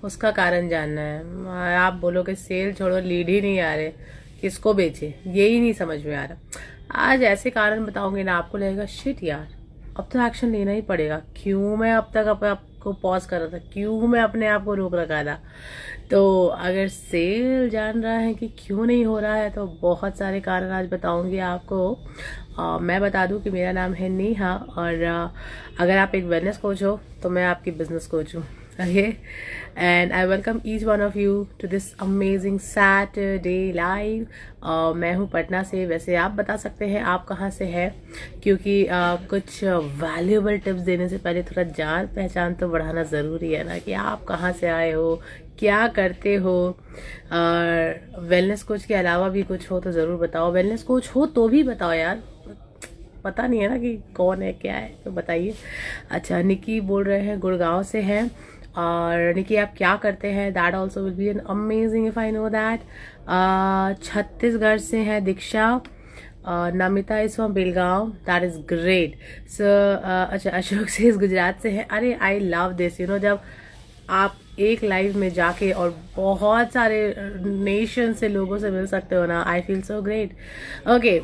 उसका कारण जानना है। आप बोलोगे सेल छोड़ो, लीड ही नहीं आ रहे, किसको बेचे, यही नहीं समझ में आ रहा। आज ऐसे कारण बताऊंगे ना, आपको लगेगा शिट यार, अब तो एक्शन लेना ही पड़ेगा। क्यों मैं अब तक आपको पॉज कर रहा था, क्यों मैं अपने आप को रोक रखा था। तो अगर सेल जान रहा है कि क्यों नहीं हो रहा है, तो बहुत सारे कारण आज बताऊंगी आपको। मैं बता दूं कि मेरा नाम है नेहा, और अगर आप एक वेलनेस कोच हो तो मैं आपकी बिजनेस कोच हूँ। Okay, and I welcome each one of you to this amazing Saturday live. मैं हूँ पटना से। वैसे आप बता सकते हैं आप कहाँ से हैं, क्योंकि कुछ वैल्यूएबल टिप्स देने से पहले थोड़ा जान पहचान तो बढ़ाना ज़रूरी है ना, कि आप कहाँ से आए हो, क्या करते हो। वेलनेस कोच के अलावा भी कुछ हो तो ज़रूर बताओ, वेलनेस कोच हो तो भी बताओ यार, पता नहीं है ना कि कौन है क्या है, तो बताइए। अच्छा, निकी बोल रहे हैं गुड़गांव से हैं, और निकी आप क्या करते हैं, that also will be an amazing if I know that. Chhattisgarh से है Diksha, Namita is from Belgaum, that is great. So अच्छा, अशोक से इस गुजरात से है। अरे I love this, you know, जब आप एक लाइव में जाके और बहुत सारे नेशन से लोगों से मिल सकते हो ना, I feel so great. Okay,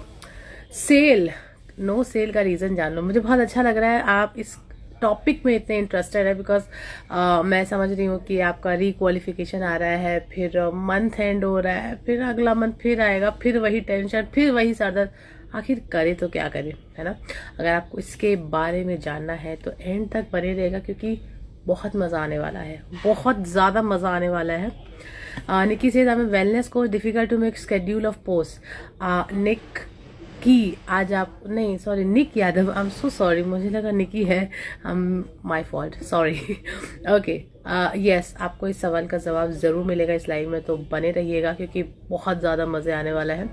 sale, no sale का रीजन जान लो। मुझे बहुत अच्छा लग रहा है आप इस टॉपिक में इतने इंटरेस्टेड है, बिकॉज मैं समझ रही हूँ कि आपका रिक्वालिफिकेशन आ रहा है, फिर मंथ एंड हो रहा है, फिर अगला मंथ फिर आएगा, फिर वही टेंशन, फिर वही सरदर्द। आखिर करे तो क्या करे, है ना। अगर आपको इसके बारे में जानना है तो एंड तक बने रहेगा, क्योंकि बहुत मजा आने वाला है, बहुत ज्यादा मजा आने वाला है। Nikki says I am wellness coach, difficult to make schedule of post. Nick की आज आप नहीं, sorry, Nick Yadav, I am so sorry, मुझे लगा निकी है, my fault, sorry. Okay, yes, आपको इस सवाल का जवाब जरूर मिलेगा इस लाइव में, तो बने रहिएगा क्योंकि बहुत ज़्यादा मज़े आने वाला है।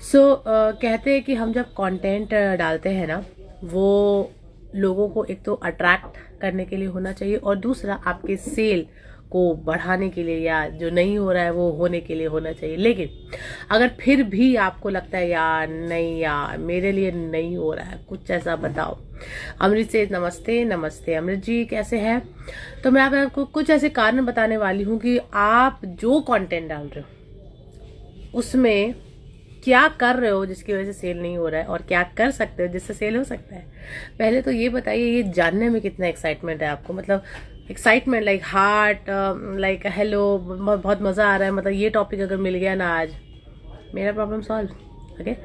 सो कहते हैं कि हम जब कंटेंट डालते हैं ना, वो लोगों को एक तो अट्रैक्ट करने के लिए होना चाहिए, और दूसरा आपके सेल को बढ़ाने के लिए, या जो नहीं हो रहा है वो होने के लिए होना चाहिए। लेकिन अगर फिर भी आपको लगता है यार नहीं यार मेरे लिए नहीं हो रहा है, कुछ ऐसा बताओ। अमृत से नमस्ते, नमस्ते अमृत जी, कैसे हैं। तो मैं आपको कुछ ऐसे कारण बताने वाली हूँ कि आप जो कंटेंट डाल रहे हो उसमें क्या कर रहे हो जिसकी वजह से सेल नहीं हो रहा है, और क्या कर सकते हो जिससे सेल हो सकता है। पहले तो ये बताइए, ये जानने में कितना एक्साइटमेंट है आपको, मतलब excitement like heart, like hello, बहुत मजा आ रहा है, मतलब ये टॉपिक अगर मिल गया ना आज, मेरा problem solve. Okay,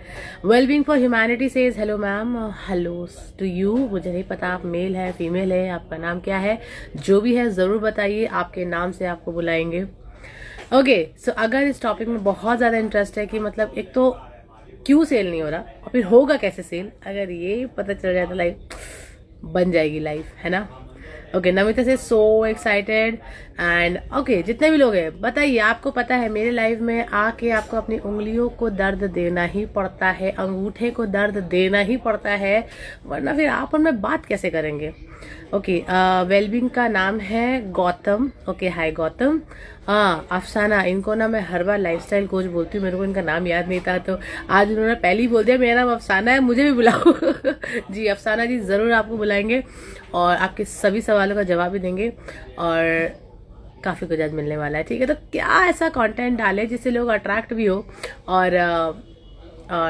wellbeing for humanity says hello ma'am, hello to you. मुझे नहीं पता आप मेल है फीमेल है, आपका नाम क्या है, जो भी है जरूर बताइए, आपके नाम से आपको बुलाएंगे। ओके, सो अगर इस टॉपिक में बहुत ज्यादा इंटरेस्ट है कि मतलब एक तो क्यों सेल नहीं हो रहा और फिर होगा कैसे सेल, अगर ये पता चल जाए तो लाइफ बन जाएगी, लाइफ, है ना। ओके, नमिता से सो एक्साइटेड, एंड ओके, जितने भी लोग हैं बताइए, आपको पता है मेरे लाइव में आके आपको अपनी उंगलियों को दर्द देना ही पड़ता है, अंगूठे को दर्द देना ही पड़ता है, वरना फिर आप उनमें बात कैसे करेंगे। ओके, वेलबींग का नाम है गौतम। ओके, हाय गौतम। हाँ, अफसाना, इनको ना मैं हर बार लाइफस्टाइल कोच बोलती हूँ, मेरे को इनका नाम याद नहीं था, तो आज उन्होंने पहले ही बोल दिया मेरा नाम अफसाना है, मुझे भी बुलाओ। जी अफसाना जी, जरूर आपको बुलाएंगे और आपके सभी सवालों का जवाब भी देंगे, और काफी कुछ आज मिलने वाला है। ठीक है, तो क्या ऐसा कंटेंट डाले जिससे लोग अट्रैक्ट भी हो और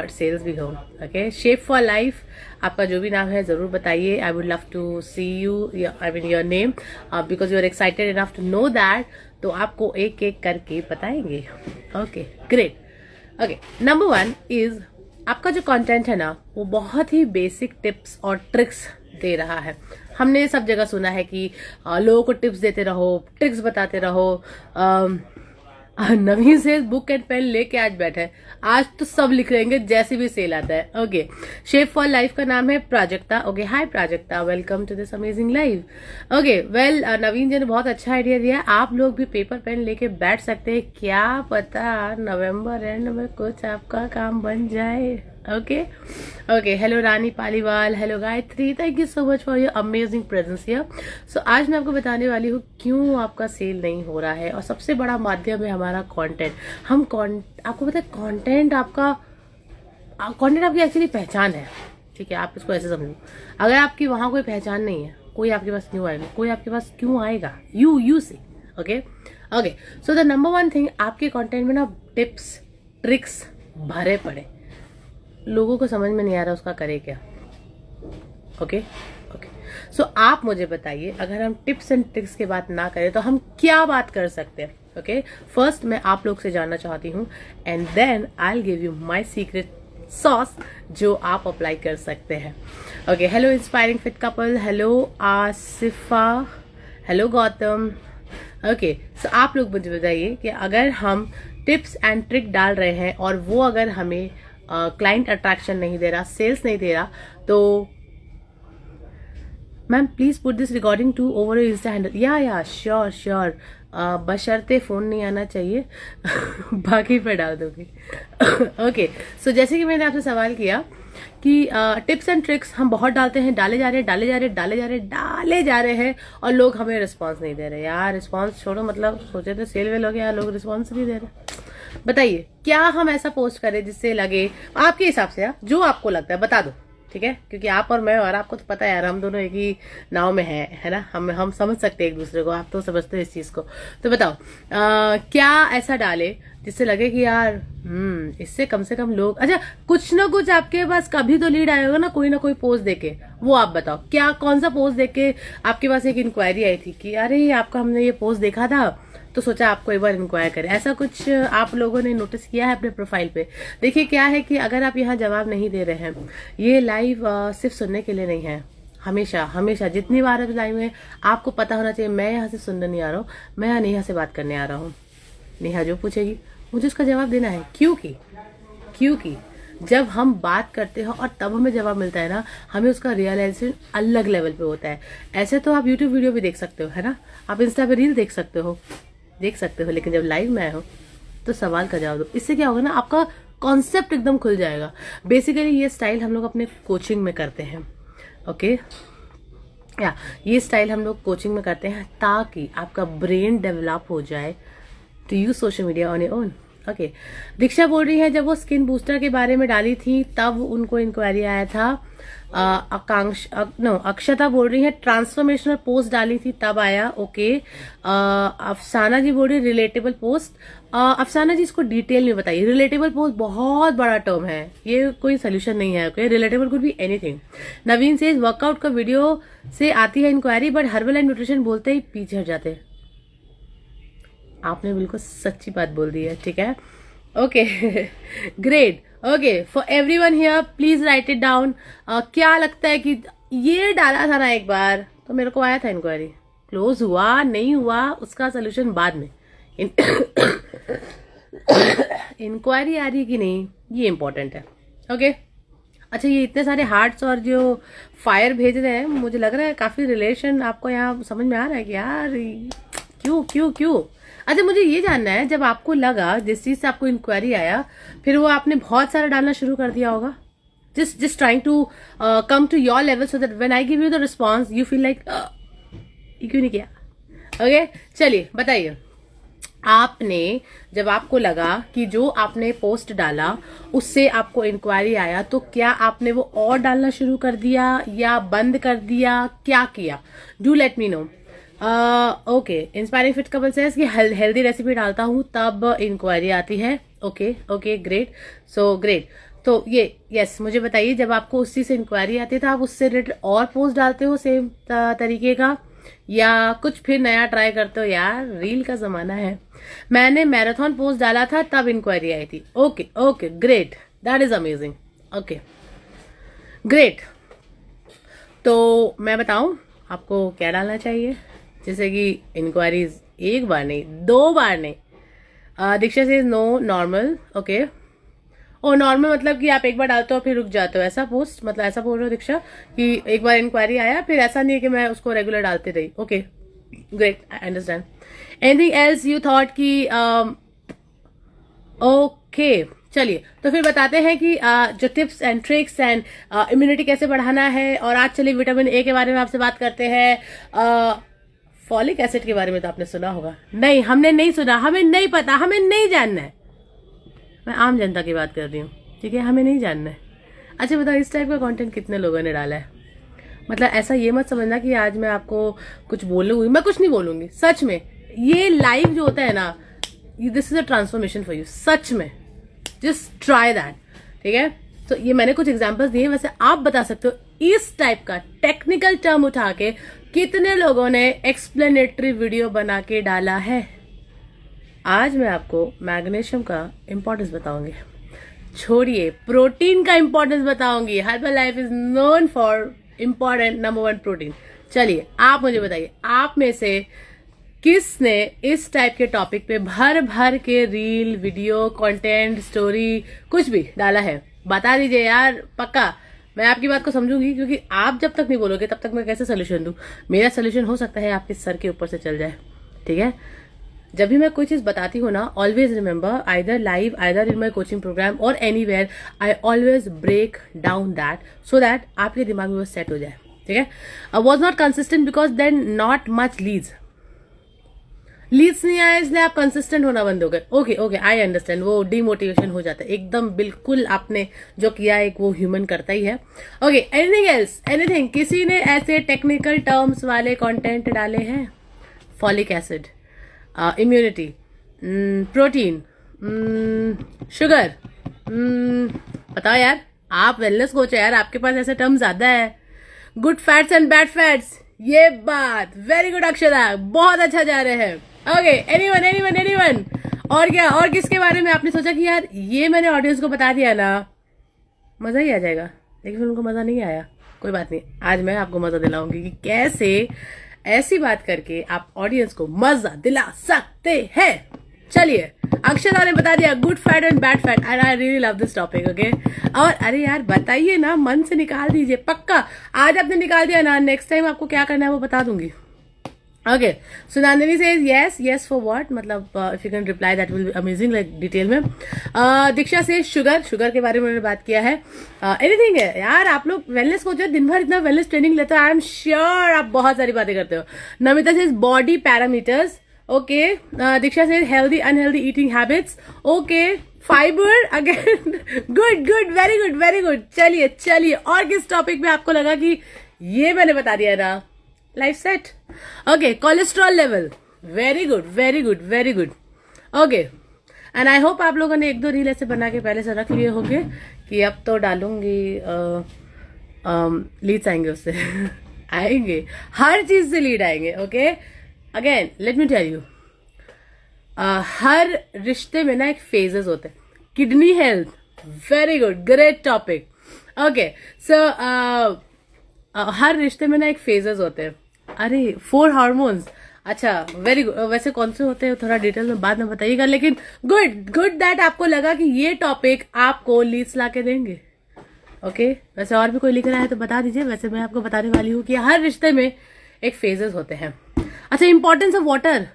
सेल्स भी हो। ओके, शेप फॉर लाइफ, आपका जो भी नाम है जरूर बताइए, I would love to see you, I mean your name, because you are excited enough to know that, तो आपको एक एक करके बताएंगे। Okay, great. Okay, number 1 is आपका जो कंटेंट है ना, वो बहुत ही बेसिक टिप्स और ट्रिक्स दे रहा है। हमने सब जगह सुना है कि लोगों को टिप्स देते रहो, ट्रिक्स बताते रहो। नवीन से बुक एंड पेन लेके आज बैठे है, आज तो सब लिख लेंगे जैसे भी सेल आता है। ओके, शेप फॉर लाइफ का नाम है Prajakta. Okay, hi Prajakta, welcome to this amazing live. Okay, well, Naveen ji ने बहुत अच्छा आइडिया दिया, आप लोग भी पेपर पेन लेके बैठ सकते हैं, क्या पता नवंबर एंड में कुछ आपका काम बन जाए। Okay okay, hello Rani Paliwal, hello Gayatri, thank you so much for your amazing presence here. So आज मैं आपको बताने वाली हूँ क्यों आपका सेल नहीं हो रहा है, और सबसे बड़ा माध्यम है हमारा कंटेंट। आपको पता है कंटेंट आपकी एक्चुअली पहचान है। ठीक है, आप इसको ऐसे समझो, अगर आपकी वहां कोई पहचान नहीं है, कोई आपके पास क्यों आएगा, कोई आपके पास क्यों आएगा, यू से। Okay okay. So the number one thing, आपके कंटेंट में ना टिप्स ट्रिक्स भरे पड़े, लोगों को समझ में नहीं आ रहा उसका करे क्या। Okay okay. सो आप मुझे बताइए, अगर हम टिप्स एंड ट्रिक्स की बात ना करें तो हम क्या बात कर सकते हैं। ओके, फर्स्ट मैं आप लोग से जानना चाहती हूँ and then I will give you my secret sauce जो आप अप्लाई कर सकते हैं। Okay, hello inspiring fit couple, hello Asifa, hello Gautam. Okay, so आप लोग मुझे बताइए कि अगर हम टिप्स एंड ट्रिक डाल रहे हैं और वो अगर हमें क्लाइंट अट्रैक्शन नहीं दे रहा, सेल्स नहीं दे रहा, तो ma'am please put this recording to over insta handle. Yeah sure sure, बशर्ते फोन नहीं आना चाहिए बाकी पे डाल दोगे। ओके, सो जैसे कि मैंने आपसे सवाल किया कि टिप्स एंड ट्रिक्स हम बहुत डालते हैं, डाले जा रहे हैं और लोग हमें रिस्पांस नहीं दे रहे। यार रिस्पांस छोड़ो, मतलब सोचे तो सेल वेल हो गया, लोग रिस्पांस नहीं दे रहे। बताइए क्या हम ऐसा पोस्ट करें जिससे लगे, आपके हिसाब से जो आपको लगता है बता दो, ठीक है, क्योंकि आप और मैं और आपको तो पता है यार, हम दोनों एक ही नाव में है ना, हम समझ सकते हैं एक दूसरे को, आप तो समझते हैं इस चीज को। तो बताओ क्या ऐसा डाले जिससे लगे कि यार इससे कम से कम लोग, अच्छा कुछ ना कुछ आपके पास कभी तो लीड आएगा ना कोई पोस्ट देके, वो आप बताओ क्या, कौन सा पोस्ट देख के आपके पास एक इंक्वायरी आई थी कि अरे आपका हमने ये पोस्ट देखा था तो सोचा आपको एक बार इंक्वायर करें। ऐसा कुछ आप लोगों ने नोटिस किया है अपने प्रोफाइल पे? देखिए क्या है कि अगर आप यहाँ जवाब नहीं दे रहे हैं, ये लाइव सिर्फ सुनने के लिए नहीं है। हमेशा हमेशा जितनी बार आप लाइव में, आपको पता होना चाहिए मैं यहाँ से सुनने नहीं आ रहा हूँ, मैं यहाँ नेहा से बात करने आ रहा हूँ। नेहा जो पूछेगी मुझे उसका जवाब देना है, क्योंकि जब हम बात करते हैं और तब हमें जवाब मिलता है ना, हमें उसका रियलाइजेशन अलग लेवल पे होता है। ऐसे तो आप यूट्यूब वीडियो भी देख सकते हो, है ना, आप इंस्टा पे रील देख सकते हो, लेकिन जब लाइव में आए हो तो सवाल का जवाब दो। इससे क्या होगा ना, आपका कॉन्सेप्ट एकदम खुल जाएगा। बेसिकली ये स्टाइल हम लोग अपने कोचिंग में करते हैं। ओके, या ये स्टाइल हम लोग कोचिंग में करते हैं ताकि आपका ब्रेन डेवलप हो जाए to use social media on your own. Okay, Diksha बोल रही है जब वो स्किन बूस्टर के बारे में डाली थी तब उनको इंक्वायरी आया था। अक्षता बोल रही है ट्रांसफॉर्मेशनल पोस्ट डाली थी तब आया। ओके, अफसाना जी बोल रही रिलेटेबल पोस्ट। अफसाना जी इसको डिटेल में बताइए, रिलेटेबल पोस्ट बहुत बड़ा टर्म है, ये कोई सोल्यूशन नहीं है। Okay, relatable could be anything. Naveen से वर्कआउट का वीडियो से आती है inquiry but herbal and nutrition बोलते ही पीछे हट जाते हैं। आपने बिल्कुल सच्ची बात बोल दी है, ठीक है। Okay great. Okay, for everyone here please right it down. क्या लगता है कि ये डाला था ना एक बार तो मेरे को आया था इंक्वायरी, क्लोज हुआ नहीं हुआ उसका सोल्यूशन बाद में, इंक्वायरी आ रही कि नहीं ये इंपॉर्टेंट है। ओके, अच्छा ये इतने सारे हार्ट्स और जो फायर भेज रहे हैं, मुझे लग रहा है काफी रिलेशन आपको यहाँ समझ में आ रहा है कि यार क्यों। अच्छा मुझे ये जानना है, जब आपको लगा जिस चीज से आपको इंक्वायरी आया, फिर वो आपने बहुत सारा डालना शुरू कर दिया होगा, just trying to come to your level so that when I give you the response you feel like ये क्यों नहीं किया। ओके, चलिए बताइए, आपने जब आपको लगा कि जो आपने पोस्ट डाला उससे आपको इंक्वायरी आया तो क्या आपने वो और डालना शुरू कर दिया या बंद कर दिया, क्या किया? Do let me know. Okay, inspiring fit couple says कि हेल्दी रेसिपी डालता हूँ तब इंक्वायरी आती है। Okay great, so great. तो ये यस, मुझे बताइए जब आपको उसी से इंक्वायरी आती है तो आप उससे रिलेटेड और पोस्ट डालते हो सेम तरीके का, या कुछ फिर नया ट्राई करते हो? यार रील का जमाना है। मैंने मैराथन पोस्ट डाला था तब इंक्वायरी आई थी। Okay great, that is amazing. Okay great, तो मैं बताऊं आपको क्या डालना चाहिए, जैसे कि इंक्वायरीज एक बार नहीं 2 बार नहीं। दीक्षा से नो नॉर्मल। ओके, और नॉर्मल मतलब कि आप एक बार डालते हो फिर रुक जाते हो, ऐसा पोस्ट मतलब ऐसा बोल रहे हो दीक्षा कि एक बार इंक्वायरी आया फिर ऐसा नहीं है कि मैं उसको रेगुलर डालती रही। Okay great, I understand. Anything else you thought कि ओके चलिए तो फिर बताते हैं कि जो tips and tricks and immunity कैसे बढ़ाना है। और आज चलिए विटामिन ए के बारे में आपसे बात करते हैं। फॉलिक एसिड के बारे में तो आपने सुना होगा, नहीं हमने नहीं सुना, हमें नहीं पता, हमें नहीं जानना है। मैं आम जनता की बात कर रही हूँ, ठीक है, हमें नहीं जानना है। अच्छा बताओ इस टाइप का कंटेंट कितने लोगों ने डाला है? मतलब ऐसा ये मत समझना कि आज मैं आपको कुछ बोलूंगी, मैं कुछ नहीं बोलूंगी, सच में ये लाइव जो होता है ना, this is a transformation for you, सच में। जस्ट ट्राई दैट, ठीक है। तो ये मैंने कुछ एग्जांपल्स दिए, वैसे आप बता सकते हो इस टाइप का टेक्निकल टर्म उठा के कितने लोगों ने एक्सप्लेनेटरी वीडियो बना के डाला है। आज मैं आपको मैग्नीशियम का इंपॉर्टेंस बताऊंगी, छोड़िए प्रोटीन का इंपॉर्टेंस बताऊंगी। Herbal life is known for important number 1 protein. चलिए आप मुझे बताइए, आप में से किसने इस टाइप के टॉपिक पे भर भर के रील, वीडियो, कंटेंट, स्टोरी कुछ भी डाला है? बता दीजिए यार, पक्का मैं आपकी बात को समझूंगी, क्योंकि आप जब तक नहीं बोलोगे तब तक मैं कैसे सोल्यूशन दूं। मेरा सोल्यूशन हो सकता है आपके सर के ऊपर से चल जाए, ठीक है। जब भी मैं कोई चीज बताती हूँ ना, always remember, either live, either in my coaching program और anywhere, I always break down that so that आपके दिमाग में वो सेट हो जाए, ठीक है। Was not consistent because then not much leads नहीं आया, इसलिए आप कंसिस्टेंट होना बंद हो गए। ओके आई अंडरस्टैंड, वो डिमोटिवेशन हो जाता है एकदम, बिल्कुल आपने जो किया एक वो ह्यूमन करता ही है। ओके, एनीथिंग एल्स, एनीथिंग, किसी ने ऐसे टेक्निकल टर्म्स वाले कंटेंट डाले हैं? Folic acid, immunity, protein, sugar, बताओ यार, आप वेलनेस कोच है यार, आपके पास ऐसे टर्म ज्यादा है। Good fats and bad fats, ये बात, वेरी गुड अक्षरा, बहुत अच्छा जा रहे हैं। ओके, एनीवन, और क्या, और किसके बारे में आपने सोचा कि यार ये मैंने ऑडियंस को बता दिया ना, मजा ही आ जाएगा, लेकिन उनको मजा नहीं आया? कोई बात नहीं, आज मैं आपको मजा दिलाऊंगी कि कैसे ऐसी बात करके आप ऑडियंस को मजा दिला सकते हैं। चलिए, अक्षरा ने बता दिया good fat and bad fat, and I really love this topic. Okay, और अरे यार बताइए ना, मन से निकाल दीजिए, पक्का आज आपने निकाल दिया ना, नेक्स्ट टाइम आपको क्या करना है वो बता दूंगी। Okay, Sunandini says yes for what, मतलब if you can reply that will be amazing, like detail में। दीक्षा से शुगर के बारे में मैंने बात किया है। एनीथिंग है यार, आप लोग वेलनेस कोच है, दिन भर इतना वेलनेस ट्रेनिंग लेते हो, आई एम श्योर आप बहुत सारी बातें करते हो। नमिता से बॉडी पैरामीटर्स, ओके। दीक्षा से healthy unhealthy eating habits, okay. Fiber again, good, very good. चलिए, और किस टॉपिक में आपको लगा कि ये मैंने बता दिया ना, life set. Okay, cholesterol level, very good. Okay, and I hope आप लोगों ने 1-2 रील ऐसे बना के पहले से रख लिए होंगे कि अब तो डालूंगी, लीड्स आएंगे उससे आएंगे, हर चीज से लीड आएंगे। Okay, again let me tell you, हर रिश्ते में ना एक फेजेस होते हैं। Kidney health, very good, great topic. Okay, so हर रिश्ते में ना एक फेजेस होते हैं। अरे 4 हार्मोन्स, अच्छा वेरी गुड। वैसे कौन से होते हैं थोड़ा डिटेल में बाद में बताइएगा, लेकिन गुड दैट आपको लगा कि ये टॉपिक आपको लीड्स ला के देंगे। ओके, वैसे और भी कोई लिख रहा है तो बता दीजिए, वैसे मैं आपको बताने वाली हूँ कि हर रिश्ते में एक फेजेस होते हैं। अच्छा, इंपॉर्टेंस ऑफ वाटर,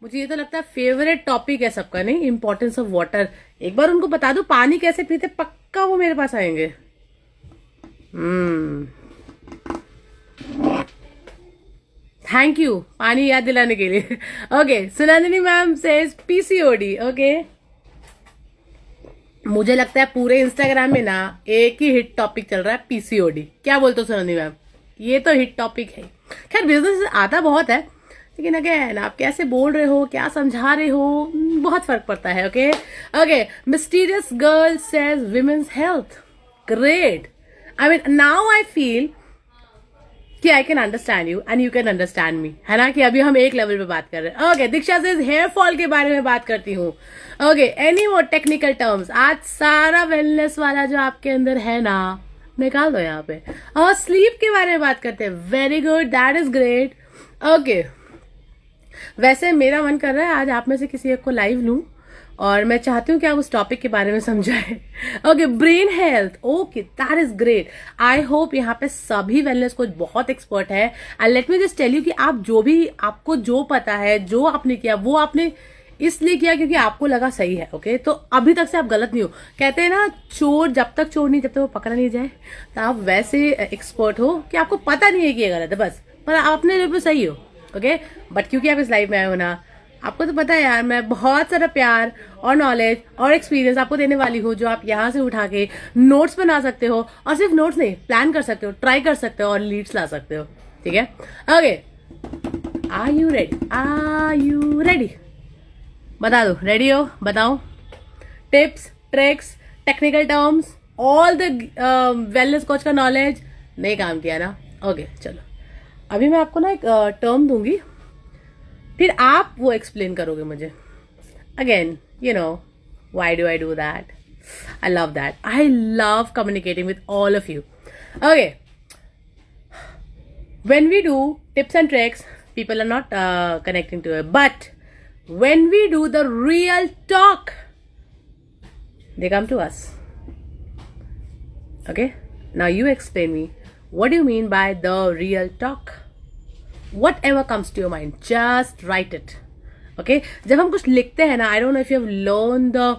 मुझे ये तो लगता है फेवरेट टॉपिक है सबका, नहीं? इंपॉर्टेंस ऑफ वाटर, एक बार उनको बता दो पानी कैसे पीते, पक्का वो मेरे पास आएंगे। थैंक यू पानी याद दिलाने के लिए। Okay, Sunandini ma'am says PCOD. Okay, मुझे लगता है पूरे इंस्टाग्राम में ना एक ही हिट टॉपिक चल रहा है, पीसीओडी। क्या बोलते हो सुनंदिनी मैम? ये तो हिट टॉपिक है। खैर बिजनेस आता बहुत है, लेकिन अगेन आप कैसे बोल रहे हो, क्या समझा रहे हो, बहुत फर्क पड़ता है। Okay, mysterious girl says women's health, great. I mean now I feel कि I can understand you and you can understand me, है ना, कि अभी हम एक लेवल पे बात कर रहे हैं। ओके, दीक्षा से हेयर फॉल के बारे में बात करती हूँ। Okay, any more technical terms, आज सारा वेलनेस वाला जो आपके अंदर है ना निकाल दो यहाँ पे। और स्लीप के बारे में बात करते हैं, very good, that is great. Okay, वैसे मेरा मन कर रहा है आज आप में से किसी एक को लाइव लूं और मैं चाहती हूँ कि आप उस टॉपिक के बारे में समझाएं। Okay, brain health, okay that is great. I hope यहाँ पे सभी वेलनेस कोच बहुत एक्सपर्ट है। And let me just tell you कि आप जो भी, आपको जो पता है, जो आपने किया वो आपने इसलिए किया क्योंकि आपको लगा सही है। ओके, तो अभी तक से आप गलत नहीं हो। कहते हैं ना, चोर जब तक चोर नहीं, जब तक वो पकड़ा नहीं जाए। तो आप वैसे एक्सपर्ट हो कि आपको पता नहीं है कि ये गलत है बस, पर आप अपने लेवल पे सही हो। ओके, बट क्योंकि आप इस लाइफ में आए हो ना, आपको तो पता है यार, मैं बहुत सारा प्यार और नॉलेज और एक्सपीरियंस आपको देने वाली हूँ, जो आप यहाँ से उठा के नोट्स बना सकते हो, और सिर्फ नोट्स नहीं, प्लान कर सकते हो, ट्राई कर सकते हो और लीड्स ला सकते हो। ठीक है, okay, are you ready? Are you ready? बता दो, रेडी हो? बताओ. Tips, tricks, technical terms, all the wellness coach का नॉलेज नहीं काम किया ना? ओके चलो, अभी मैं आपको ना एक टर्म दूंगी, फिर आप वो एक्सप्लेन करोगे मुझे. Again you know why do I do that? I love that. I love communicating with all of you. Okay. When we do tips and tricks, people are not connecting to it. But when we do the real talk, they come to us. Okay. Now you explain me. What do you mean by the real talk? Whatever comes to your mind, just write it. Okay. जब हम कुछ लिखते हैं ना, I don't know if you have learned the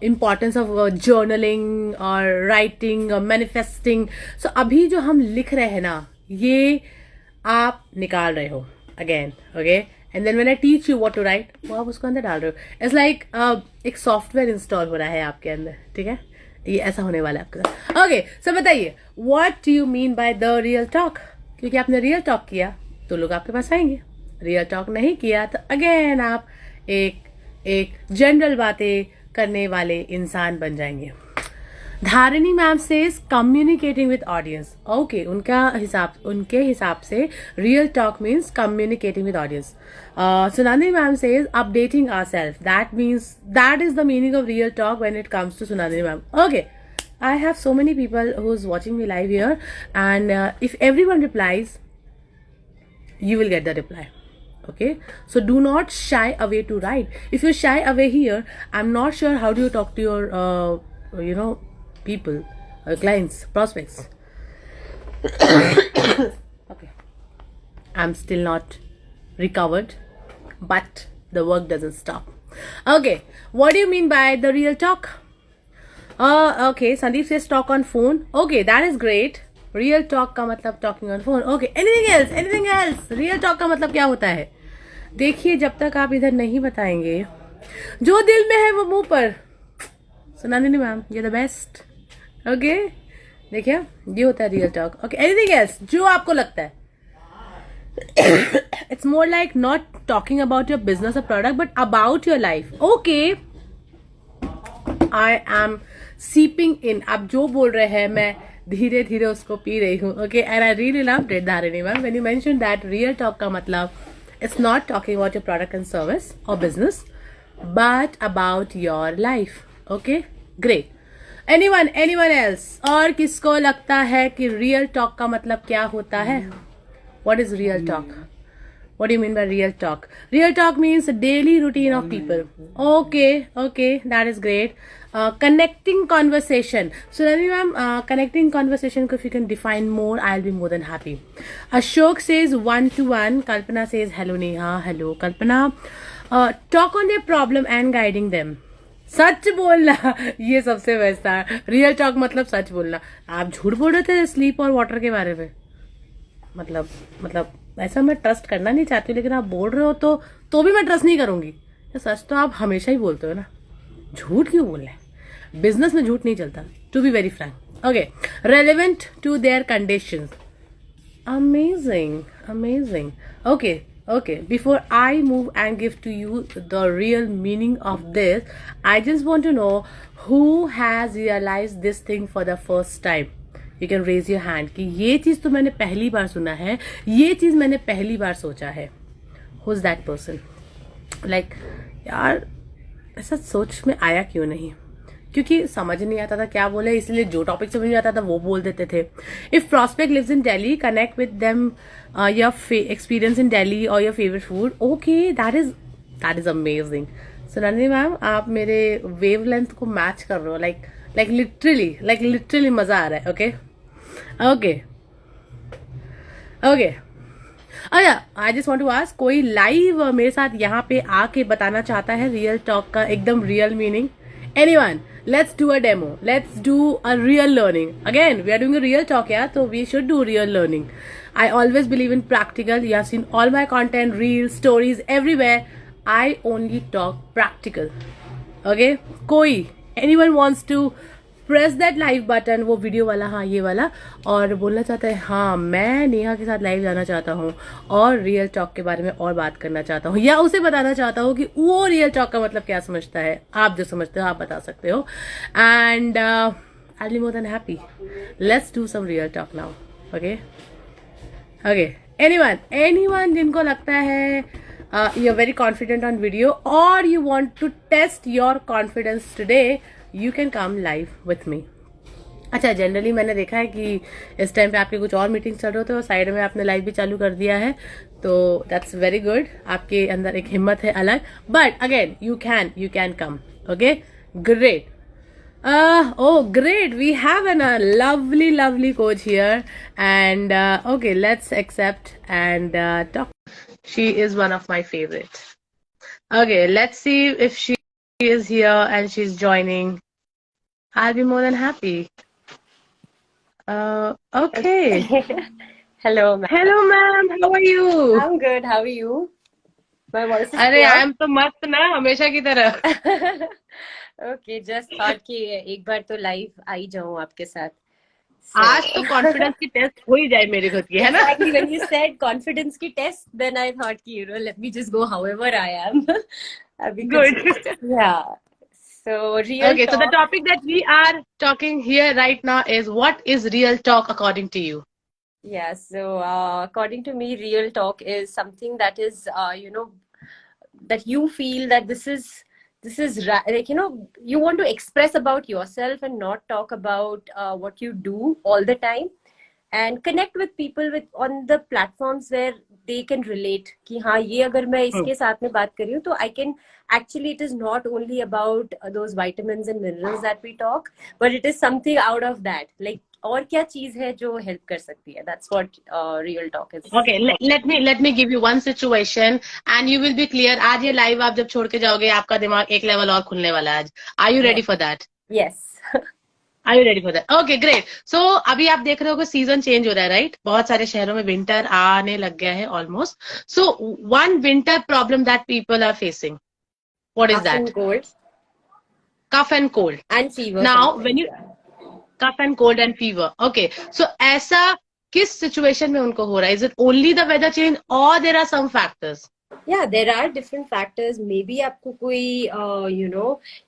importance of journaling or writing or manifesting. So अभी जो हम लिख रहे हैं ना, ये आप निकाल रहे हो again, okay? And then when I teach you what to write, वो आप उसको अंदर डाल रहे हो. It's like एक सॉफ्टवेयर इंस्टॉल हो रहा है आपके अंदर, ठीक है? ये ऐसा होने वाला है आपके साथ. Okay, so बताइए, what do you mean by the real talk? क्योंकि आपने रियल टॉक किया तो लोग आपके पास आएंगे. रियल टॉक नहीं किया तो अगेन आप एक जनरल बातें करने वाले इंसान बन जाएंगे. Dharini ma'am says communicating with audience. Okay, उनके हिसाब से real talk means communicating with audience. Sunani ma'am says updating ourselves. That is the meaning of real talk when it comes to Sunani ma'am. Okay, I have so many people who's watching me live here, and if everyone replies, you will get the reply. Okay, so do not shy away to write. If you shy away here, I'm not sure how do you talk to your people, clients, prospects. Okay, I'm still not recovered, but the work doesn't stop. Okay, what do you mean by the real talk? Okay, Sandeep says talk on phone. Okay, that is great. Real talk का मतलब talking on phone. Okay, anything else? Real talk का मतलब क्या होता है? देखिए, जब तक आप इधर नहीं बताएंगे, जो दिल में है वो मुंह पर. सुनानी मैम, ये द बेस्ट. ओके, देखिए, ये होता है real talk. Okay, anything else जो आपको लगता है. It's more like not talking about your business और product, but about your life. Okay, I am sipping in. आप जो बोल रहे हैं मैं धीरे धीरे उसको पी रही हूँ. Okay, and I really love it, Dharini ma'am, when you mention that real talk का मतलब it's not talking about your product and service or business, but about your life. Okay, great. Anyone else? और किसको लगता है कि real talk का मतलब क्या होता है? What is real talk? What do you mean by real talk? Real talk means a daily routine of people. Okay, that is great. Connecting conversation. So, ma'am, connecting conversation, if you can define more, I'll be more than happy. Ashok says one-to-one. Kalpana says hello Neha. Hello Kalpana. Talk on their problem and guiding them. सच बोलना, ये सबसे best था. Real talk मतलब सच बोलना. आप झूठ बोल रहे थे स्लीप और वाटर के बारे में. मतलब ऐसा मैं ट्रस्ट करना नहीं चाहती हूँ, लेकिन आप बोल रहे हो तो भी मैं ट्रस्ट नहीं करूंगी. सच तो आप हमेशा ही बोलते हो ना, झूठ क्यों बोल रहे हैं? बिजनेस में झूठ नहीं चलता, to be very frank. Okay, relevant to their conditions. Amazing. Okay, before I move and give to you the real meaning of this, I just want to know who has realized this thing for the first time. You can raise your hand कि ये चीज तो मैंने पहली बार सुना है, ये चीज मैंने पहली बार सोचा है. Who's that person? Like, यार ऐसा सोच में आया क्यों नहीं? क्योंकि समझ नहीं आता था क्या बोले, इसलिए जो टॉपिक समझ नहीं आता था वो बोल देते थे. If prospect lives in Delhi, connect with them your experience in Delhi और your favourite food. Okay, that is amazing. Sunani ma'am, आप मेरे वेवलेंथ को मैच कर रहे हो. लाइक लिटरली मजा आ रहा है. ओके. अच्छा, I just want to ask, कोई लाइव मेरे साथ यहाँ पे आके बताना चाहता है रियल टॉक का एकदम real meaning? Anyone? Let's do a demo. Let's do a real learning. Again, we are doing a real talk, yeah? So we should do real learning. I always believe in practical. You have seen all my content, reels, stories, everywhere. I only talk practical. Okay? Anyone wants to press that live button, वो video वाला, हाँ ये वाला, और बोलना चाहता है हाँ मैं नेहा के साथ लाइव जाना चाहता हूँ और रियल टॉक के बारे में और बात करना चाहता हूँ, या उसे बताना चाहता हूँ कि वो रियल टॉक का मतलब क्या समझता है, आप जो समझते हो आप बता सकते हो, and I'll be more than happy. Let's do some real talk now. Okay? Okay. Anyone जिनको लगता है you're very confident on video or you want to test your confidence today, you can come live with me. अच्छा, generally मैंने देखा है कि इस time पे आपके कुछ और मीटिंग चल रहे होते हैं और साइड में आपने लाइव भी चालू कर दिया है, तो दैट्स वेरी गुड, आपके अंदर एक हिम्मत है अलग, but again you can come. Okay, great. Oh, great. We have a lovely coach here. And, okay, let's accept and talk. She is one of my favorites. Okay, let's see if she is here and she's joining. I'll be more than happy. Okay. Hello, ma'am. Hello, ma'am. How are you? I'm good. How are you? My voice is अरे clear. I am तो मस्त ना, हमेशा की तरह. Okay, just thought कि एक बार तो लाइव आ ही जाऊं आपके साथ. आज तो कॉन्फिडेंस की टेस्ट हो ही जाए मेरे खुद की, है ना? Exactly, when you said confidence की test, then I thought कि let me just go however I am. Good. Yeah. So real Okay, so the talk. topic that we are talking here right now is what is real talk according to you? Yeah. So according to me, real talk is something that is that you feel that like you want to express about yourself and not talk about what you do all the time, and connect with people with on the platforms where they can relate कि हाँ ये अगर मैं इसके साथ में बात कर रही हूँ तो I can actually, it is not only about those vitamins and minerals that we talk, but it is something out of that, like और क्या चीज है जो हेल्प कर सकती है. That's what real talk is. Okay, let me give you one situation and you will be clear. आज ये लाइव आप जब छोड़ के जाओगे आपका दिमाग एक लेवल और खुलने वाला है आज. Are you ready for that? Yes. Are you ready for that? Okay, great. So अभी आप देख रहे हो कि सीजन चेंज हो रहा है, राइट? बहुत सारे शहरों में विंटर आने लग गया है almost. So one winter problem that people are facing. What is Cough that? and cold Cough and cold. and fever Now, when sometimes. you cough and cold and fever. Okay. So ऐसा किस situation में उनको हो रहा है? Is it only the weather change or there are some factors? Yeah, there are different factors. Maybe आपको कोई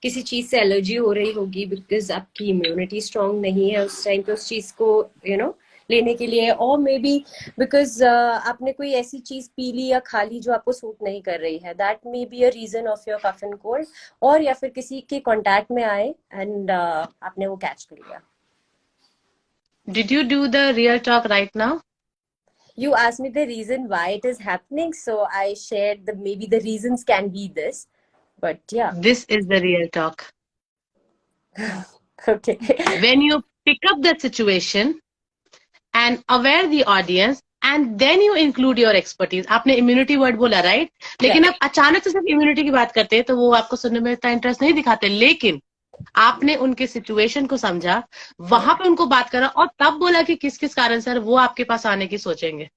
किसी चीज से एलर्जी हो रही होगी बिकॉज आपकी इम्यूनिटी स्ट्रांग नहीं है उस टाइम पे उस चीज को लेने के लिए, और मे बी बिकॉज आपने कोई ऐसी चीज पी ली या खा ली जो आपको सूट नहीं कर रही है. That may be a reason of your cough and cold, और या फिर किसी के कांटेक्ट में आए एंड आपने वो कैच कर लिया. Did you do the real talk right now? You asked me the reason why it is happening, so I shared the maybe the reasons can be this, but yeah. This is the real talk. Okay. When you pick up the situation and aware the audience and then you include your expertise. आपने immunity word बोला, right? लेकिन Yeah. आप अचानक से सिर्फ immunity की बात करते हैं तो वो आपको सुनने में इतना इंटरेस्ट नहीं दिखाते, लेकिन आपने उनके सिचुएशन को समझा, वहां पे उनको बात करा और तब बोला कि किस किस कारण से वो आपके पास आने की सोचेंगे.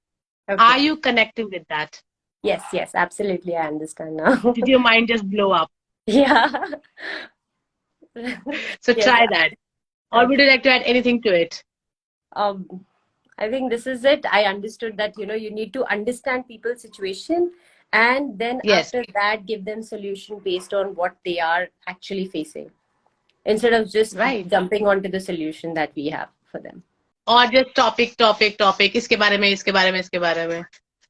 Okay. Are you connecting with that? Yes, absolutely. I understand now. Did your mind just blow up? Yeah. So Yes. try that. Or would you like to add anything to it? I think this is it. I understood that you need to understand people's situation, and then Yes. after that give them solution based on what they are actually facing, instead of just Right. jumping onto the solution that we have for them. Or just topic, इसके बारे में, इसके बारे में, इसके बारे में.